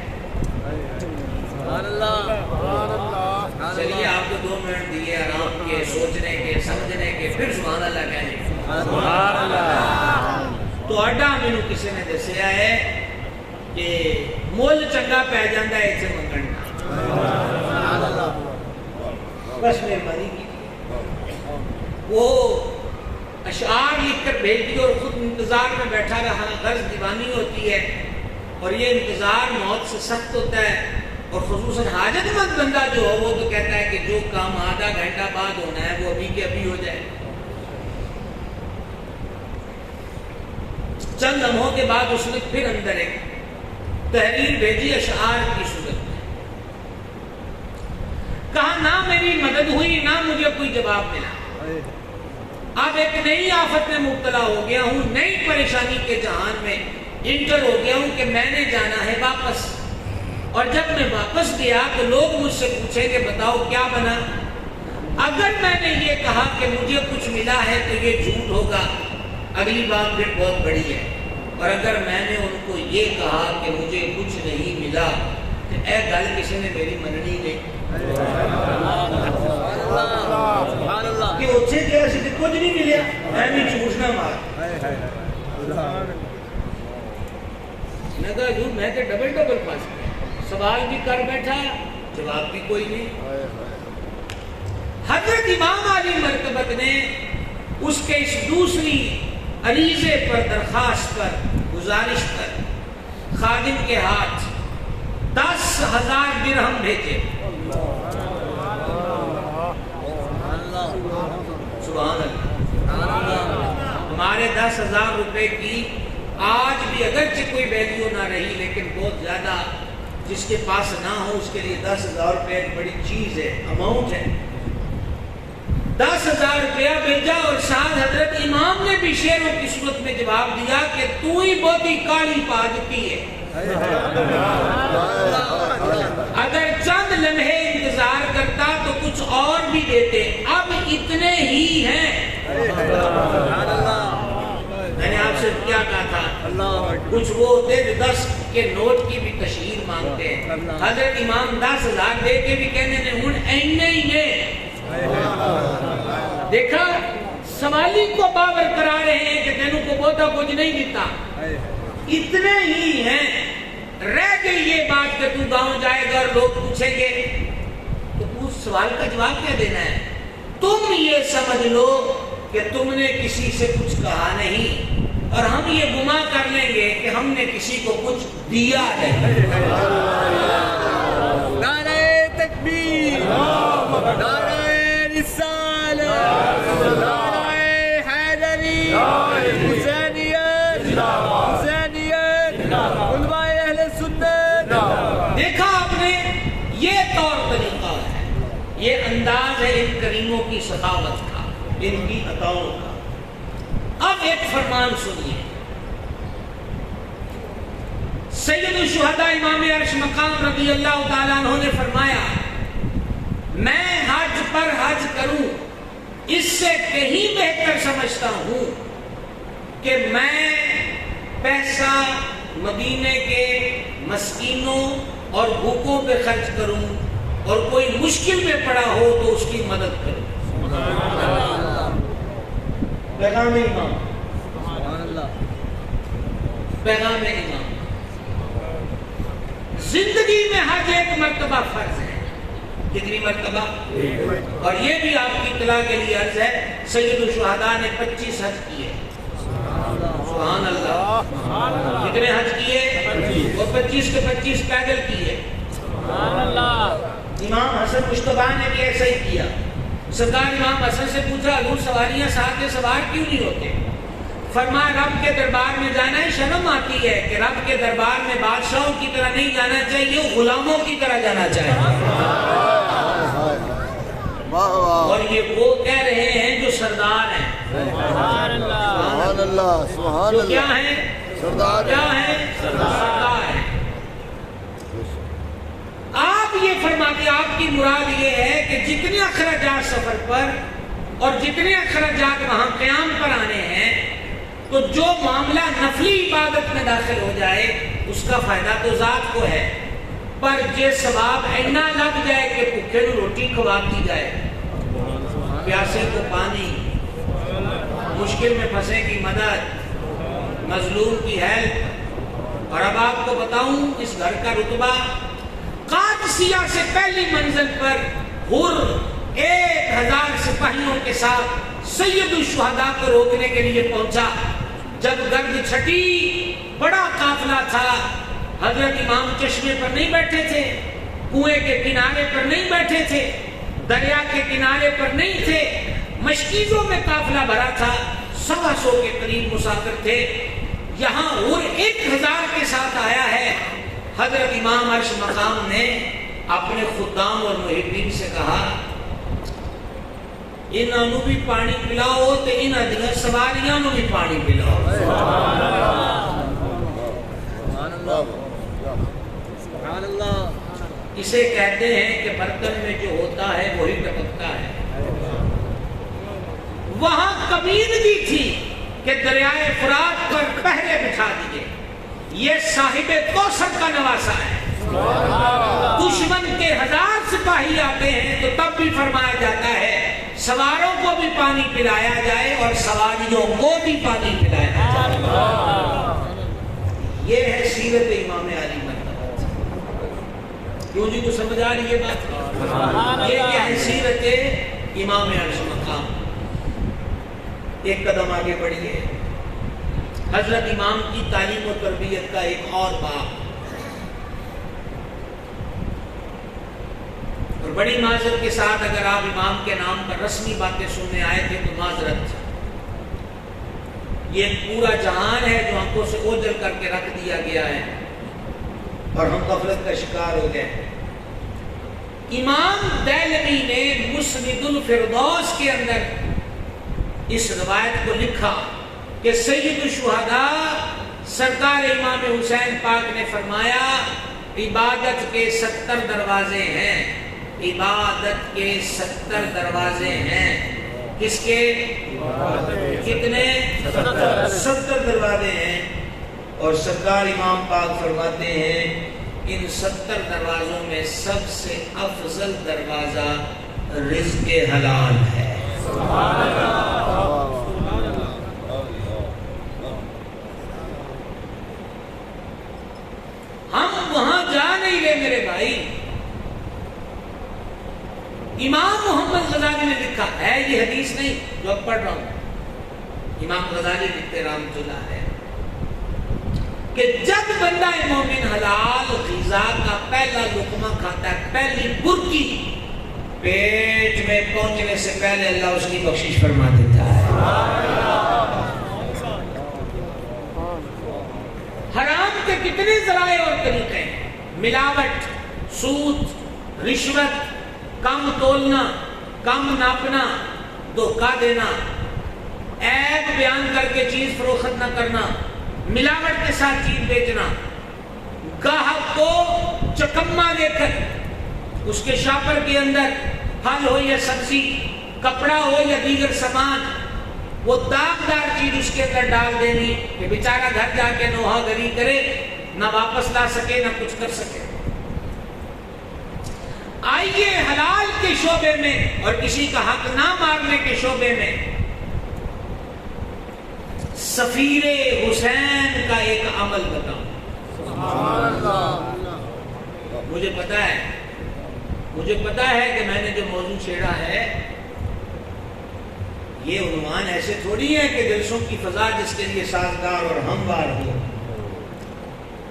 چلیے آپ کو 2 منٹ دیے آرام کے، سوچنے کے، سمجھنے کے، پھر سبحان اللہ کہنے تو اڈا مینوں کسی نے دسیا ہے کہ مول چنگا پی جاندہ ہے اسے منگنا، بس مہربانی کی وہ اشعار لکھ کر بھیج دی اور خود انتظار میں بیٹھا رہا۔ غرض دیوانی ہوتی ہے اور یہ انتظار موت سے سخت ہوتا ہے، اور خصوصاً حاجت مند بندہ جو ہو وہ تو کہتا ہے کہ جو کام آدھا گھنٹہ بعد ہونا ہے وہ ابھی کے ابھی ہو جائے۔ چند لمحوں کے بعد اس نے پھر اندر ایک تحریر بھیجی اشعار کی صورت میں۔ کہا نہ میری مدد ہوئی نہ مجھے کوئی جواب ملا، اب ایک نئی آفت میں مبتلا ہو گیا ہوں، نئی پریشانی کے جہان میں انٹر ہو گیا ہوں کہ میں نے جانا ہے واپس، اور جب میں واپس گیا تو لوگ مجھ سے پوچھیں کہ بتاؤ کیا بنا۔ اگر میں نے یہ کہا کہ مجھے کچھ ملا ہے تو یہ جھوٹ ہوگا، اگلی بات پھر بہت بڑی ہے، اور اگر میں نے ان کو یہ کہا کہ مجھے کچھ نہیں ملا تو اے گل کسی نے میری مننی نہیں کہ اچھے کیا سی کچھ نہیں ملیا، میں بھی جھوٹ نہ مار۔ میں کہا جو میں تو ڈبل پاس گیا، سوال بھی کر بیٹھا جواب بھی کوئی نہیں۔ حضرت امام علی مرتبت نے اس کے اس دوسری عریضے پر، درخواست پر، گزارش پر خادم کے ہاتھ 10,000 درہم بھیجے۔ سبحان اللہ۔ ہمارے 10,000 روپے کی آج بھی اگرچہ کوئی ویلیو نہ رہی لیکن بہت زیادہ، جس کے پاس نہ ہو اس کے لیے 10,000 روپے ایک بڑی چیز ہے، اماؤنٹ ہے۔ 10,000 روپیہ بھیجا اور ساتھ حضرت امام نے بھی شعروں کی صورت میں جواب دیا کہ تو ہی بہتی کالی پا دیتی ہے، اگر چند لمحے انتظار کرتا تو کچھ اور بھی دیتے، اب اتنے ہی ہیں۔ میں نے آپ سے کیا کہا تھا، کچھ وہ ہوتے جو 10 کے نوٹ کی بھی تشہیر مانگتے ہیں، حضرت امام 10,000 دے کے بھی کہنے نے ہن اینے ہی نے۔ دیکھا سوالی کو باور کرا رہے ہیں کہ تینوں کو بہتا کچھ نہیں دیتا، اتنے ہی ہیں۔ رہ گئی یہ بات کہ تو گاؤں جائے گا اور لوگ پوچھیں گے تو اس سوال کا جواب کیا دینا ہے؟ تم یہ سمجھ لو کہ تم نے کسی سے کچھ کہا نہیں، اور ہم یہ گما کر لیں گے کہ ہم نے کسی کو کچھ دیا ہے۔ نعرہ تکبیر، نعرہ رسالہ، نعرہ حیدری، حسینیت، حسینیت، علماء اہل سنت۔ دیکھا آپ نے، یہ طور طریقہ ہے، یہ انداز ہے ان کریموں کی سخاوت کا، ان کی عطاؤں کا۔ اب ایک فرمان سنیے، سید الشہداء امام عرش مقام رضی اللہ تعالیٰ عنہ نے فرمایا میں حج پر حج کروں اس سے کہیں بہتر سمجھتا ہوں کہ میں پیسہ مدینے کے مسکینوں اور بھوکوں پہ خرچ کروں اور کوئی مشکل میں پڑا ہو تو اس کی مدد کروں. پیغام امام، پیغام امام. زندگی میں حج ایک مرتبہ فرض ہے. کتنی مرتبہ؟ اور یہ بھی آپ کی اطلاع کے لیے عرض ہے، سید الشہداء نے 25 حج کیے. سبحان اللہ. کتنے حج کیے؟ وہ 25 کے 25 پیدل کیے. امام حسن مشتبہ نے بھی ایسا ہی کیا. سرکار امام حسن سے پوچھا، حضور سواریاں ساتھ سوار کیوں نہیں ہوتے؟ فرمایا رب کے دربار میں جانا ہے، شرم آتی ہے کہ رب کے دربار میں بادشاہوں کی طرح نہیں جانا چاہیے، غلاموں کی طرح جانا چاہیے. اور یہ وہ کہہ رہے ہیں جو سردار ہیں. سبحان اللہ، سبحان جو اللہ. کیا ہیں؟ سردار کیا ہیں؟ سردار ہیں. آپ یہ فرماتے، آپ کی مراد یہ ہے کہ جتنے اخراجات سفر پر اور جتنے اخراجات وہاں قیام پر آنے ہیں، تو جو معاملہ نفلی عبادت میں داخل ہو جائے اس کا فائدہ تو ذات کو ہے، پر یہ ثواب اینا لگ جائے کہ بھوکے کو روٹی کھوا دی جائے، پیاسے کو پانی، مشکل میں پھنسے کی مدد، مظلوم کی ہیلپ. اور اب آپ کو بتاؤں اس گھر کا رتبہ، قادسیہ سے پہلی منزل پر حر 1000 سپاہیوں کے ساتھ سید الشہداء کو روکنے کے لیے پہنچا. جب گرد چھٹی، بڑا قافلہ تھا. حضرت امام چشمے پر نہیں بیٹھے تھے، کنویں کے کنارے پر نہیں بیٹھے تھے، دریا کے کنارے پر نہیں تھے، مشکیزوں میں قافلہ بھرا تھا. 125 کے قریب مسافر تھے. یہاں حر 1000 کے ساتھ آیا ہے. حضرت امام عرش مقام نے اپنے خدام اور محبین سے کہا، انہوں بھی پانی پلاؤ تو انہوں نے سواریاں نو بھی پانی پلاؤ. اسے کہتے ہیں کہ برتن میں جو ہوتا ہے وہی ٹپکتا ہے. وہاں کمیدگی تھی کہ دریائے فرات پر پہرے بچھا دیے. یہ صاحب کوثر کا نواسہ ہے. دشمن کے 1000 سپاہی آتے ہیں تو تب بھی فرمایا جاتا ہے سواروں کو بھی پانی پلایا جائے اور سواریوں کو بھی پانی پلایا جائے. یہ ہے سیرت امام علی مرتبہ. کیوں جی کو سمجھ آ رہی ہے بات؟ یہ کیا ہے سیرت امام عرش مقام. ایک قدم آگے بڑھیے. حضرت امام کی تعلیم و تربیت کا ایک اور باب، اور بڑی معذرت کے ساتھ اگر آپ امام کے نام پر رسمی باتیں سننے آئے تھے تو معذرت. یہ پورا جہان ہے جو ہم کو سے اوجھل کر کے رکھ دیا گیا ہے اور ہم غفلت کا شکار ہو گئے. امام دیلمی نے مسند الفردوس کے اندر اس روایت کو لکھا کہ سید الشہداء سرکار امام حسین پاک نے فرمایا عبادت کے 70 دروازے ہیں. عبادت کے 70 دروازے ہیں. کس کے؟ کتنے؟ 70 دروازے ہیں. اور سرکار امام پاک فرماتے ہیں ان 70 دروازوں میں سب سے افضل دروازہ رزق حلال ہے. ہم وہاں جا نہیں گئے میرے بھائی. امام محمد غزالی نے لکھا ہے، یہ حدیث نہیں جو اب پڑھ رہا ہوں، امام غزالی لکھتے رحمۃ اللہ ہے کہ جب بندہ مومن حلال غذا کا پہلا لقمہ کھاتا ہے، پہلی برکی پیٹ میں پہنچنے سے پہلے اللہ اس کی بخشش فرما دیتا ہے. حرام کے کتنے ذرائع اور طریقے ہیں، ملاوٹ، سود، رشوت، کم تولنا، کم ناپنا، دھوکہ دینا، عیب بیان کر کے چیز فروخت نہ کرنا، ملاوٹ کے ساتھ چیز بیچنا، گاہک کو چکما دے کر اس کے شاپر کے اندر پھل ہو یا سبزی، کپڑا ہو یا دیگر سامان، وہ داغدار چیز اس کے اندر ڈال دینی کہ بیچارہ گھر جا کے نوحہ گری کرے، نہ واپس لا سکے نہ کچھ کر سکے۔ آئیے حلال کے شعبے میں اور کسی کا حق نہ مارنے کے شعبے میں سفیر حسین کا ایک عمل بتاؤں۔ مجھے پتا ہے کہ میں نے جو موضوع چھیڑا ہے یہ عنوان ایسے تھوڑی ہے کہ جلسوں کی فضا جس کے لیے سازگار اور ہموار ہو،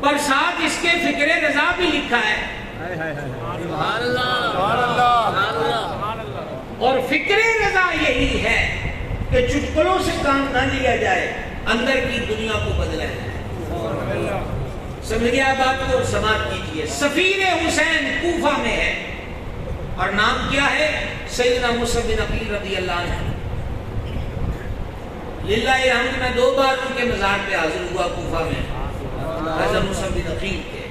پر ساتھ اس کے فکر رضا بھی لکھا ہے۔ اور فکر رضا یہی ہے کہ چٹکلوں سے کام نہ لیا جائے، اندر کی دنیا کو بدلا جائے۔ سمجھ گیا بات کو؟ سماعت کیجیے۔ سفیر حسین کوفہ میں ہے اور نام کیا ہے؟ سیدنا مصعب بن عقیل رضی اللہ عنہ۔ للہ الحمد میں 2 بار ان کے مزار پہ حاضر ہوا کوفہ میں، حضرت مصعب بن عقیل کے۔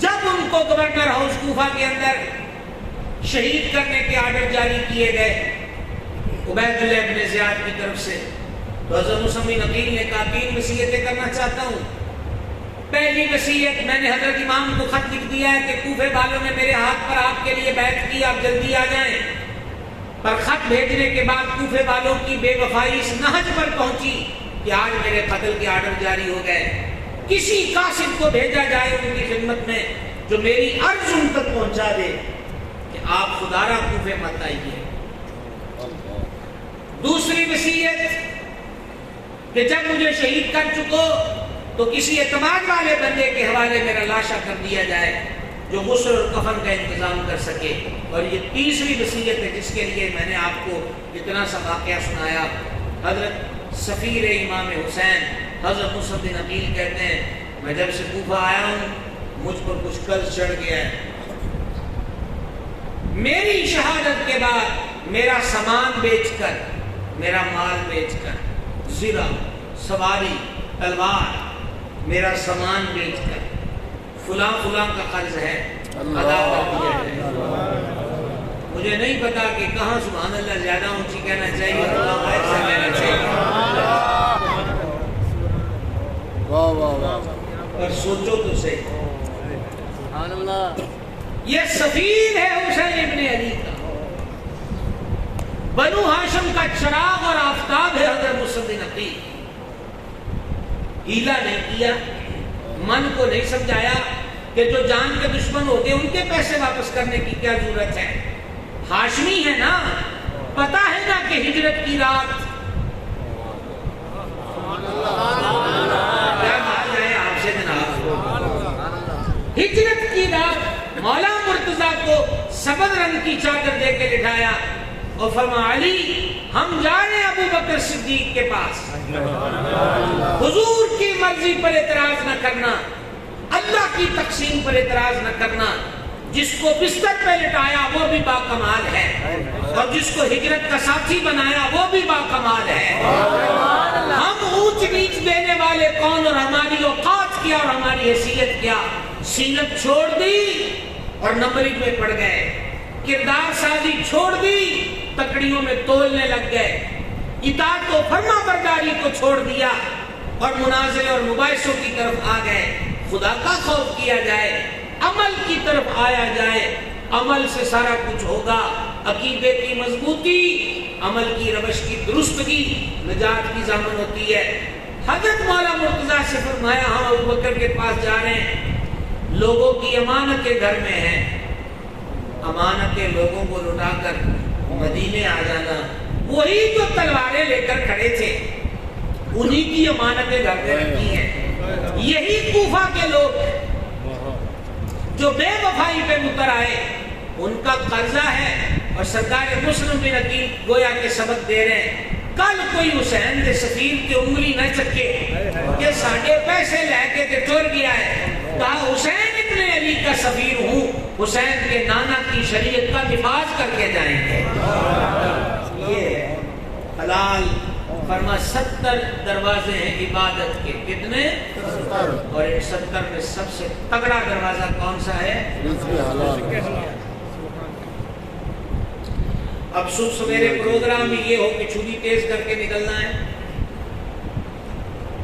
جب ان کو گورنر ہاؤس کوفہ کے اندر شہید کرنے کے آرڈر جاری کیے گئے عبید اللہ ابن زیاد کی طرف سے، تو حضرت مصعب بن عقیل نے کہا 3 وصیتیں کرنا چاہتا ہوں۔ پہلی وصیت، میں نے حضرت امام کو خط لکھ دیا ہے کہ کوفے والوں نے میرے ہاتھ پر آپ کے لیے بیعت کی، آپ جلدی آ جائیں، پر خط بھیجنے کے بعد کوفے والوں کی بے وفائی اس نہج پر پہنچی کہ آج میرے قتل کے آرڈر جاری ہو گئے۔ کسی قاصد کو بھیجا جائے ان کی خدمت میں جو میری عرض ان تک پہنچا دے کہ آپ خدا را کوفے مت آئیے۔ دوسری وصیت کہ جب مجھے شہید کر چکو تو کسی اعتماد والے بندے کے حوالے میرا لاشا کر دیا جائے جو غسل اور کفن کا انتظام کر سکے۔ اور یہ تیسری وصیت ہے جس کے لیے میں نے آپ کو اتنا سا واقعہ سنایا۔ حضرت سفیر امام حسین حضرت مصعب بن عقیل کہتے ہیں میں جب سے کوفہ آیا ہوں مجھ پر کچھ قرض چڑھ گیا ہے۔ میری شہادت کے بعد میرا سامان بیچ کر، میرا مال بیچ کر، زرہ، سواری، تلوار، میرا سامان بیچ کر فلاں فلاں کا قرض ہے ادا کر دیا ہے۔ مجھے نہیں پتا کہ کہاں سبحان اللہ زیادہ اونچی کہنا چاہیے اور کہاں غیر سے کہنا چاہیے۔ اور سوچو تو صحیح، یہ سفیر ہے حسین ابن علی کا، بنو ہاشم کا چراغ اور آفتاب ہے حضرت مصعب بن عقیل۔ ہیلا نہیں کیا، من کو نہیں سمجھایا کہ جو جان کے دشمن ہوتے ہیں ان کے پیسے واپس کرنے کی کیا ضرورت ہے، ہاشمی ہے نا، پتا ہے نا کہ ہجرت کی رات کیا کہا جائے آپ سے جناب، ہجرت کی رات مولا مرتضیٰ کو سبز رنگ کی چادر دے کے لٹھایا اور فرمایا علی ہم جا رہے ہیں ابو بکر صدیق کے پاس، حضور کی مرضی پر اعتراض نہ کرنا، اللہ کی تقسیم پر اعتراض نہ کرنا، جس کو بستر پہ لٹایا وہ بھی باکمال ہے اور جس کو ہجرت کا ساتھی بنایا وہ بھی باکمال ہے۔ ہم اونچ نیچ دینے والے کون اور ہماری اوقات کیا اور ہماری حیثیت کیا، سینت چھوڑ دی اور نمبرنگ میں پڑ گئے، کردار سازی چھوڑ دی، تکڑیوں میں تولنے لگ گئے، اطاعت و فرما برداری کو چھوڑ دیا اور منازلے اور مباحثوں کی طرف آ گئے۔ خدا کا خوف کیا جائے، عمل کی طرف آیا جائے، عمل سے سارا کچھ ہوگا، عقیدے کی مضبوطی، عمل کی روش کی درستگی نجات کی ضامن ہوتی ہے۔ حضرت مولا مرتضیٰ سے فرمایا ہم ابو بکر کے پاس جا رہے ہیں، لوگوں کی امانتیں گھر میں ہیں، امانتیں لوگوں کو لٹا کر مدینے آ جانا، وہی جو تلواریں لے کر کھڑے تھے انہی کی امانتیں گھر میں رکھی ہیں۔ یہی کوفہ کے لوگ جو بے وفائی پہ متر آئے ان کا قرضہ ہے اور سرکار مسلم بن عقیل گویا کے سبق دے رہے ہیں۔ کل کوئی حسین دے سفیر کی انگلی نہ چکے کہ ساڑھے پیسے لے کے تے ٹر گیا ہے، کہا حسین ابن علی کا سفیر ہوں، حسین کے نانا کی شریعت کا نفاذ کر کے جائیں گے۔ یہ حلال فرما 70 دروازے ہیں عبادت کے، کتنے؟ اور ان 70 میں سب سے تگڑا دروازہ کون سا ہے؟ اب صبح سویرے پروگرام یہ ہو کہ چھری تیز کر کے نکلنا ہے،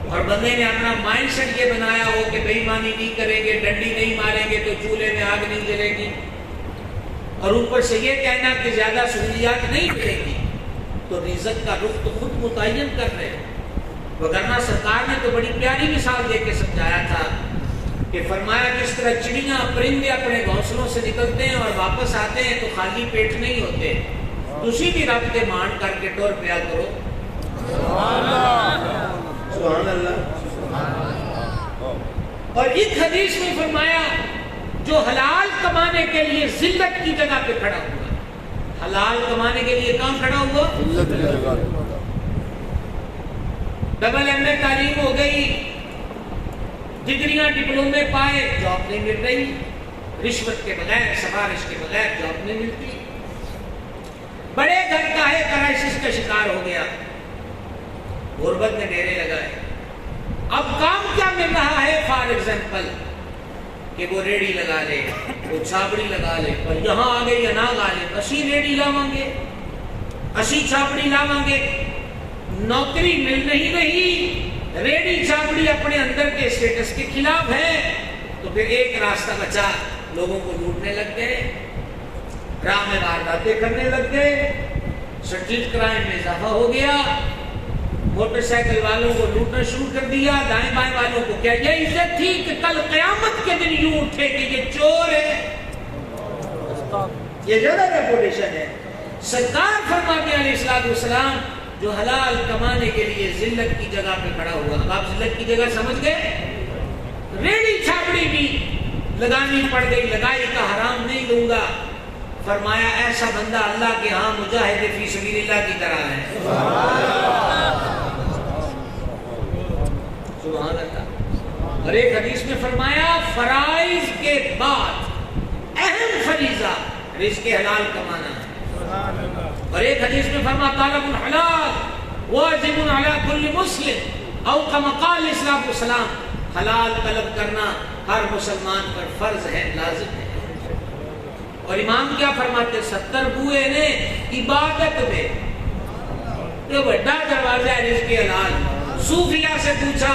اور بندے نے اپنا مائنڈ سیٹ یہ بنایا ہو کہ بے ایمانی نہیں کریں گے، ڈنڈی نہیں ماریں گے تو چولہے میں آگ نہیں جلے گی، اور اوپر سے یہ کہنا کہ زیادہ سہولیات نہیں ملے گی، تو رزق کا رخ تو خود متعین کر رہے ہیں۔ وگرنہ سرکار نے تو بڑی پیاری مثال دے کے سمجھایا تھا کہ فرمایا جس طرح چڑیاں پرندے اپنے گھونسلوں سے نکلتے ہیں اور واپس آتے ہیں تو خالی پیٹ نہیں ہوتے، تسی بھی رب کے مان کر کے ٹور پیا کرو۔ سبحان اللہ۔ اور ایک حدیث میں فرمایا جو حلال کمانے کے لیے ذلت کی جگہ پہ کھڑا ہوا، حلال کمانے کے لیے کہاں کھڑا ہوا؟ ذلت کی جگہ۔ ڈبل ایم اے تعلیم ہو گئی، ڈگریاں ڈپلومے پائے، جاب نہیں مل رہی، رشوت کے بغیر سفارش کے بغیر جاب نہیں ملتی، بڑے گھر کا ہے کرائسس کا شکار ہو گیا، غربت نے ڈیرے لگائے۔ اب کام کیا مل رہا ہے؟ فار ایگزامپل کہ وہ ریڑی لگا لے، وہ چھاپڑی لگا لے، پر یہاں آ گئی انا غالب اسی ریڑی لاواں گے، اسی چھاپڑی لاواں گے، نوکری مل نہیں رہی، ریڑی چھاپڑی اپنے اندر کے اسٹیٹس کے خلاف ہے، تو پھر ایک راستہ بچا، لوگوں کو لوٹنے لگ گئے، راہ میں وارداتیں کرنے لگ گئے، سٹریٹ کرائم میں اضافہ ہو گیا، موٹر سائیکل والوں کو لوٹنا شروع کر دیا، دائیں بائیں والوں کو کیا یہ عزت تھی کہ کل قیامت کے دن یوں اٹھے کہ یہ چور ہے، یہ زیادہ ریپوٹیشن ہے۔ سرکار فرماتے ہیں علیہ الصلوۃ والسلام جو حلال کمانے کے لیے ذلت کی جگہ پہ کھڑا ہوا۔ اب آپ ذلت کی جگہ سمجھ گئے؟ ریڑی چھاپڑی بھی لگانی پڑ گئی، لگائی کا حرام نہیں لوں گا، فرمایا ایسا بندہ اللہ کے ہاں مجاہد فی سبیل اللہ کی طرح ہے۔ سبحان اللہ۔ اور ایک حدیث میں فرمایا فرائض کے بعد اہم فریضہ رزق حلال کمانا ہے۔ اور ایک حدیث میں فرمایا طالب الحلال واجب علی کل مسلم او کما قال علیہ الصلوۃ والسلام، حلال طلب کرنا ہر مسلمان پر فرض ہے، لازم ہے۔ اور امام کیا فرماتے؟ 70 بوئے نے عبادت میں یہ بڑا دروازہ ہے رزق حلال۔ صوفیہ سے پوچھا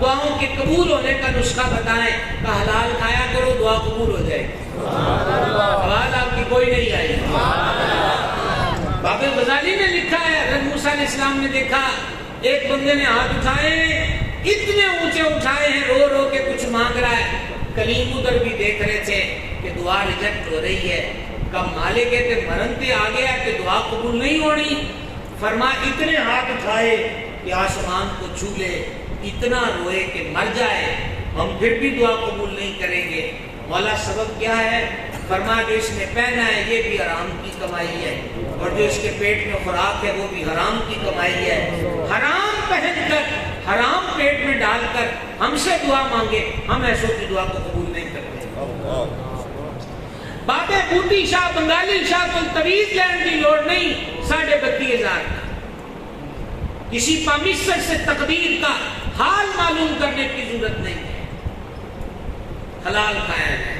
دعاؤں کے قبول ہونے کا نسخہ بتائیں، کہ حلال کھایا کرو دعا قبول ہو جائے گی۔ آواز آپ کی کوئی نہیں آئی۔ باب غزالی نے لکھا ہے حضرت موسیٰ علیہ السلام نے دیکھا ایک بندے نے ہاتھ اٹھائے، اتنے اونچے اٹھائے ہیں، رو رو کے کچھ مانگ رہا ہے، کلیم ادھر بھی دیکھ رہے تھے کہ دعا ریجیکٹ ہو رہی ہے، کب مالک کہتے مرن پہ آ گیا کہ دعا قبول نہیں ہونی، فرما اتنے ہاتھ اٹھائے کہ آسمان کو چھو لے، اتنا روئے کہ مر جائے، ہم پھر بھی دعا قبول نہیں کریں گے۔ مولا سبب کیا ہے؟ فرما جو اس نے پہنا ہے یہ بھی حرام کی کمائی ہے، اور جو اس کے پیٹ میں خوراک ہے وہ بھی حرام کی کمائی ہے۔ حرام پہن کر حرام پیٹ میں ڈال کر ہم سے دعا مانگے، ہم ایسوں کی دعا کو قبول نہیں کرتے۔ بابے بوٹی شاہ بنگالی شاہ کوئی تویز لینے کی لوڑ نہیں، 32,500 کا، کسی پامسر سے تقدیر کا حال معلوم کرنے کی ضرورت نہیں ہے، حلال کھایا جائے۔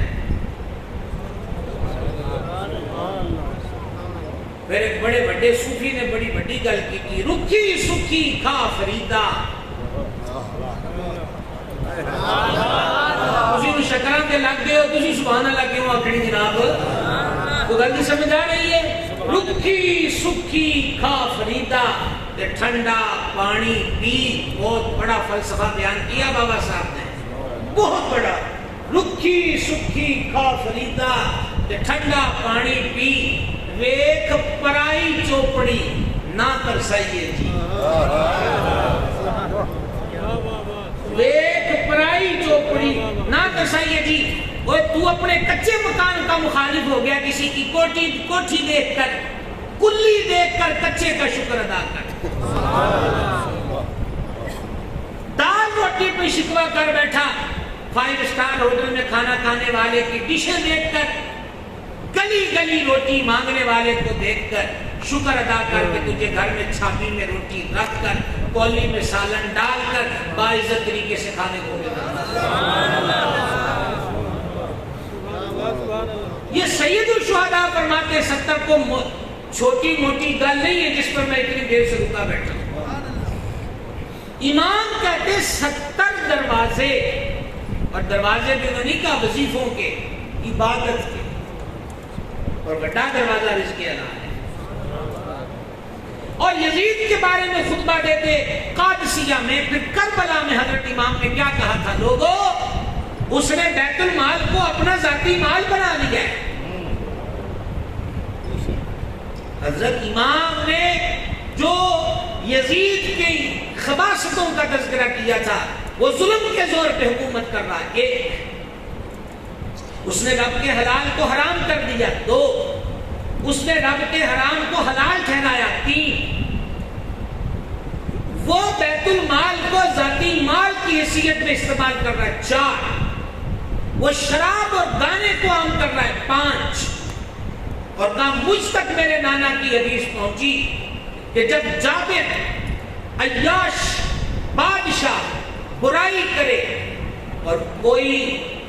پھر ایک بڑے بڑے صوفی نے بڑی بڑی گل کی تھی، رکھی سکھی کھا فریدا، تسی نو شکراں تے لگ گئے ہو، تسی سبحان اللہ کیوں آکھنی جناب؟ تو گل نہیں سمجھ آ رہی ہے؟ رکھی سکھی کھا فریدا تے ٹھنڈا پانی پی، بہت بڑا فلسفہ بیان کیا بابا صاحب نے، بہت بڑا۔ رکھی سکھی کھا فریدا تے ٹھنڈا پانی پی، ویکھ پرائی چوپڑی نہ ترسائیے جی، ویکھ پرائی چوپڑی نہ ترسائیے جی۔ وہ تو اپنے کچے مکان کا مخالف ہو گیا، کسی کی کوٹھی دیکھ کر، کلی دیکھ کر کچے کا شکر ادا کر، دال روٹی پہ شکوہ کر بیٹھا، 5 اسٹار ہوٹل میں کھانا کھانے والے کی ڈشیں دیکھ کر، گلی گلی روٹی مانگنے والے کو دیکھ کر شکر ادا کر کے تجھے گھر میں چھاپی میں روٹی رکھ کر کولی میں سالن ڈال کر باعزت طریقے سے کھانے کو ملا۔ یہ سید الشہداء فرماتے 70 کو چھوٹی موٹی گل نہیں ہے جس پر میں اتنی دیر سے رکا بیٹھا ہوں. امام کہتے 70 دروازے، اور دروازے بھی نہیں کہا وظیفوں کے، عبادت کے، اور بڑا دروازہ رزق اللہ ہے. اور یزید کے بارے میں خطبہ دیتے قادسیہ میں، پھر کربلا میں حضرت امام نے کیا کہا تھا؟ لوگوں، اس نے بیت المال کو اپنا ذاتی مال بنا لیا ہے. حضرت امام نے جو یزید کی خباثتوں کا تذکرہ کیا تھا، وہ ظلم کے زور پہ حکومت کر رہا ہے. ایک، اس نے رب کے حلال کو حرام کر دیا. دو، اس نے رب کے حرام کو حلال ٹھہرایا. تین، وہ بیت المال کو ذاتی مال کی حیثیت میں استعمال کر رہا ہے. چار، وہ شراب اور گانے کو عام کر رہا ہے. پانچ، اور کہا مجھ تک میرے نانا کی حدیث پہنچی کہ جب جابر عیاش بادشاہ برائی کرے اور کوئی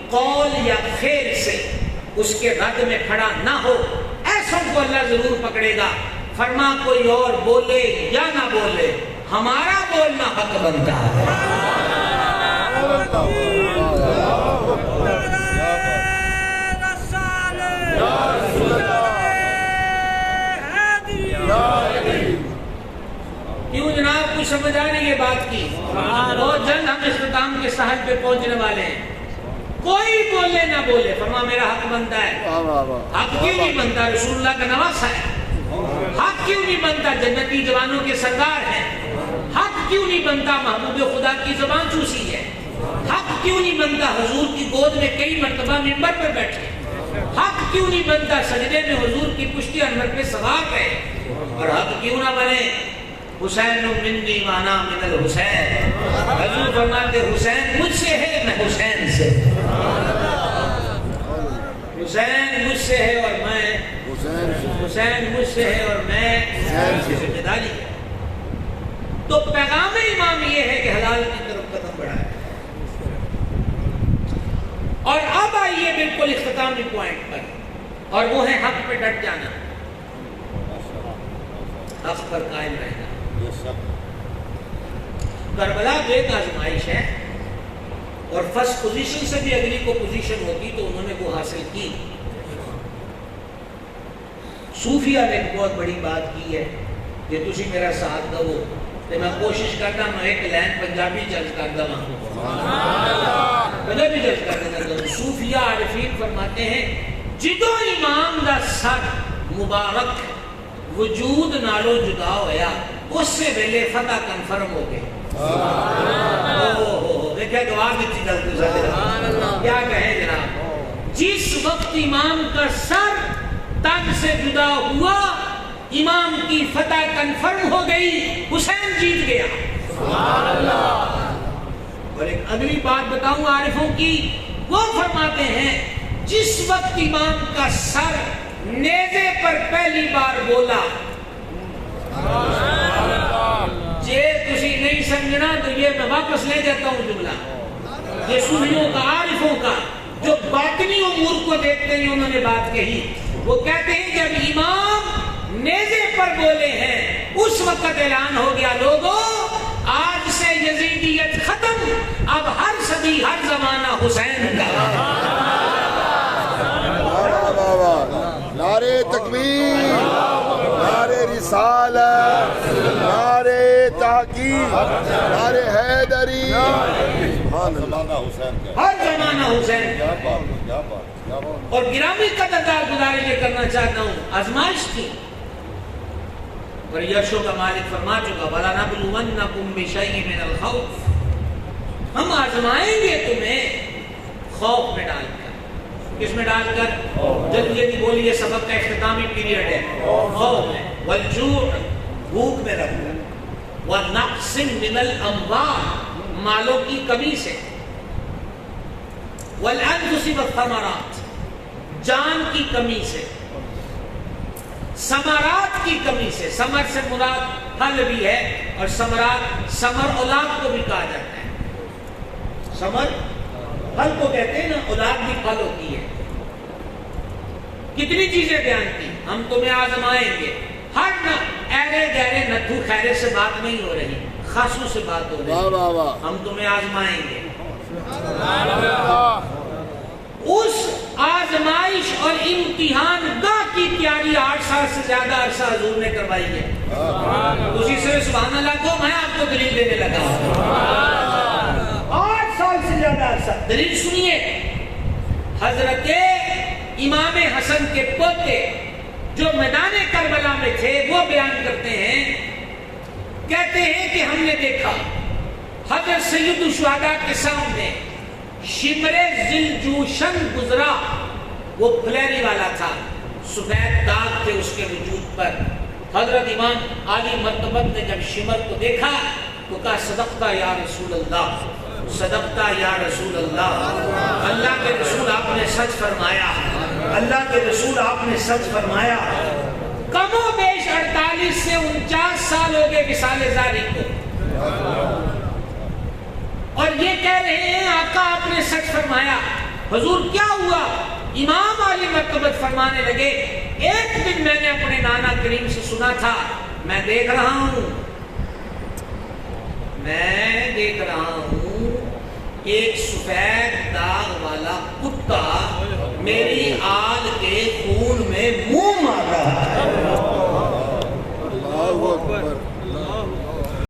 قول یا فعل سے اس کے رد میں کھڑا نہ ہو، ایسوں کو اللہ ضرور پکڑے گا. فرما کوئی اور بولے یا نہ بولے، ہمارا بولنا حق بنتا ہے. کیوں جناب، کچھ سمجھ آ رہی ہے بات کی؟ بہت جلد ہم اختتام کے ساحل پہ پہنچنے والے ہیں. کوئی بولے نہ بولے، فرما میرا حق بنتا ہے. حق کیوں نہیں بنتا؟ رسول اللہ کا نواسا ہے. حق کیوں نہیں بنتا؟ جنتی جوانوں کے سردار ہیں. حق کیوں نہیں بنتا؟ محبوب خدا کی زبان چوسی ہے. حق کیوں نہیں بنتا؟ حضور کی گود میں کئی مرتبہ منبر پر بیٹھے. حق کیوں نہیں بنتا؟ سجدے میں حضور کی پشتی انور پہ سوار ہے. اور حق کیوں نہ بنے؟ حسین منی وانا من الحسین. حضور فرماتے حسین مجھ سے ہے، میں حسین سے. حسین مجھ سے ہے اور میں حسین مجھ سے ہے اور میں کی ذمہ داری ہے. تو پیغام امام یہ ہے کہ حلال کی طرف قدم بڑھائے. اور اب آئیے بالکل اختتامی پوائنٹ پر، اور وہ ہے حق پہ ڈٹ جانا، حق پر قائم رہنا. کربلا جو ایک آزمائش ہے، اور فرسٹ پوزیشن سے بھی اگلی کو پوزیشن ہوتی تو انہوں نے وہ حاصل کی. صوفیہ نے ایک بہت بڑی بات کی ہے کہ تسی میرا ساتھ دو، تو میں کوشش کرتا ہوں ایک لائن پنجابی چرچ کر دوں. پنجابی چرچ کر دیتا. صوفیہ عارفین فرماتے ہیں جدو امام دا سر مبارک وجود نالو جدا ہویا، اس سے ویلے فتح کنفرم ہو گئے. دیکھیں دعا دیتی جلد کیا کہیں جناب. جس وقت امام کا سر تن سے جدا ہوا، امام کی فتح کنفرم ہو گئی، حسین جیت گیا. اور ایک اگلی بات بتاؤں عارفوں کی، وہ فرماتے ہیں جس وقت امام کا سر نیزے پر پہلی بار بولا، جے تسی نہیں سمجھنا تو یہ میں واپس لے جاتا ہوں جملہ. یہ صوفیوں کا عارفوں کا جو باطنی امور کو دیکھتے ہیں انہوں نے بات کہی. وہ کہتے ہیں جب امام نیزے پر بولے ہیں اس وقت اعلان ہو گیا لوگوں آج سے یزیدیت ختم، اب ہر صدی ہر زمانہ حسین کا. نعرے تکبیر، نعرے رسالت، نعرے تحقیق، نعرے حیدری. ہر زمانہ حسین. اور گرامی قدردار گزارش یہ کرنا چاہتا ہوں، آزمائش کی اور یرشوں کا مالک فرما چکا وَلَنَبْلُوَنَّكُمْ بِشَيْءٍ مِنَ الْخَوْفِ، ہم آزمائیں گے تمہیں خوف میں ڈال کر. کس میں ڈال کر؟ جلدی بولیے، یہ سبق کا اختتامی پیریڈ ہے. خوف میں، والجوع بھوک میں رکھ کر، وَنَقْصٍ مِنَ الْأَمْوَالِ مالوں کی کمی سے، وَالْأَنفُسِ وَالثَّمَرَاتِ جان کی کمی سے، ثمرات کی کمی سے. ثمر سے مراد پھل بھی ہے، اور ثمرات ثمر اولاد کو بھی کہا جاتا ہے. ثمر پھل کو کہتے ہیں نا، اولاد بھی پھل ہوتی ہے. کتنی چیزیں بیان کی، ہم تمہیں آزمائیں گے. ہر ایرے گہرے نتھو خیرے سے بات نہیں ہو رہی، خاصوں سے بات ہو رہی واہ واہ واہ، ہم تمہیں آزمائیں گے۔ اس آزمائش اور امتحان گاہ کی تیاری 8 سال سے زیادہ عرصہ حضور نے کروائی ہے۔ اسی سے سبحان اللہ کو میں آپ کو دلیل دینے لگا ہوں۔ 8 سال سے زیادہ عرصہ دلیل سنیے۔ حضرت امام حسن کے پوتے جو میدان کربلا میں تھے وہ بیان کرتے ہیں، کہتے ہیں کہ ہم نے دیکھا حضرت سید الشہداء کے سامنے شمر ذوالجوشن گزرا، وہ پھلیری والا تھا، سفید داغ تھے اس کے وجود پر۔ حضرت امام عالی مرتبت نے جب شمر کو دیکھا تو کہا صدقتا یا رسول اللہ، صدقتا یا رسول اللہ، اللہ کے رسول آپ نے سچ فرمایا، اللہ کے رسول آپ نے سچ فرمایا۔ کم و بیش 48 سے 49 سال ہو گئے وصال زاری کو، اور یہ کہہ رہے ہیں آقا آپ نے سچ فرمایا۔ حضور کیا ہوا؟ امام علی مرتبت فرمانے لگے ایک دن میں نے اپنے نانا کریم سے سنا تھا، میں دیکھ رہا ہوں ایک سفید داغ والا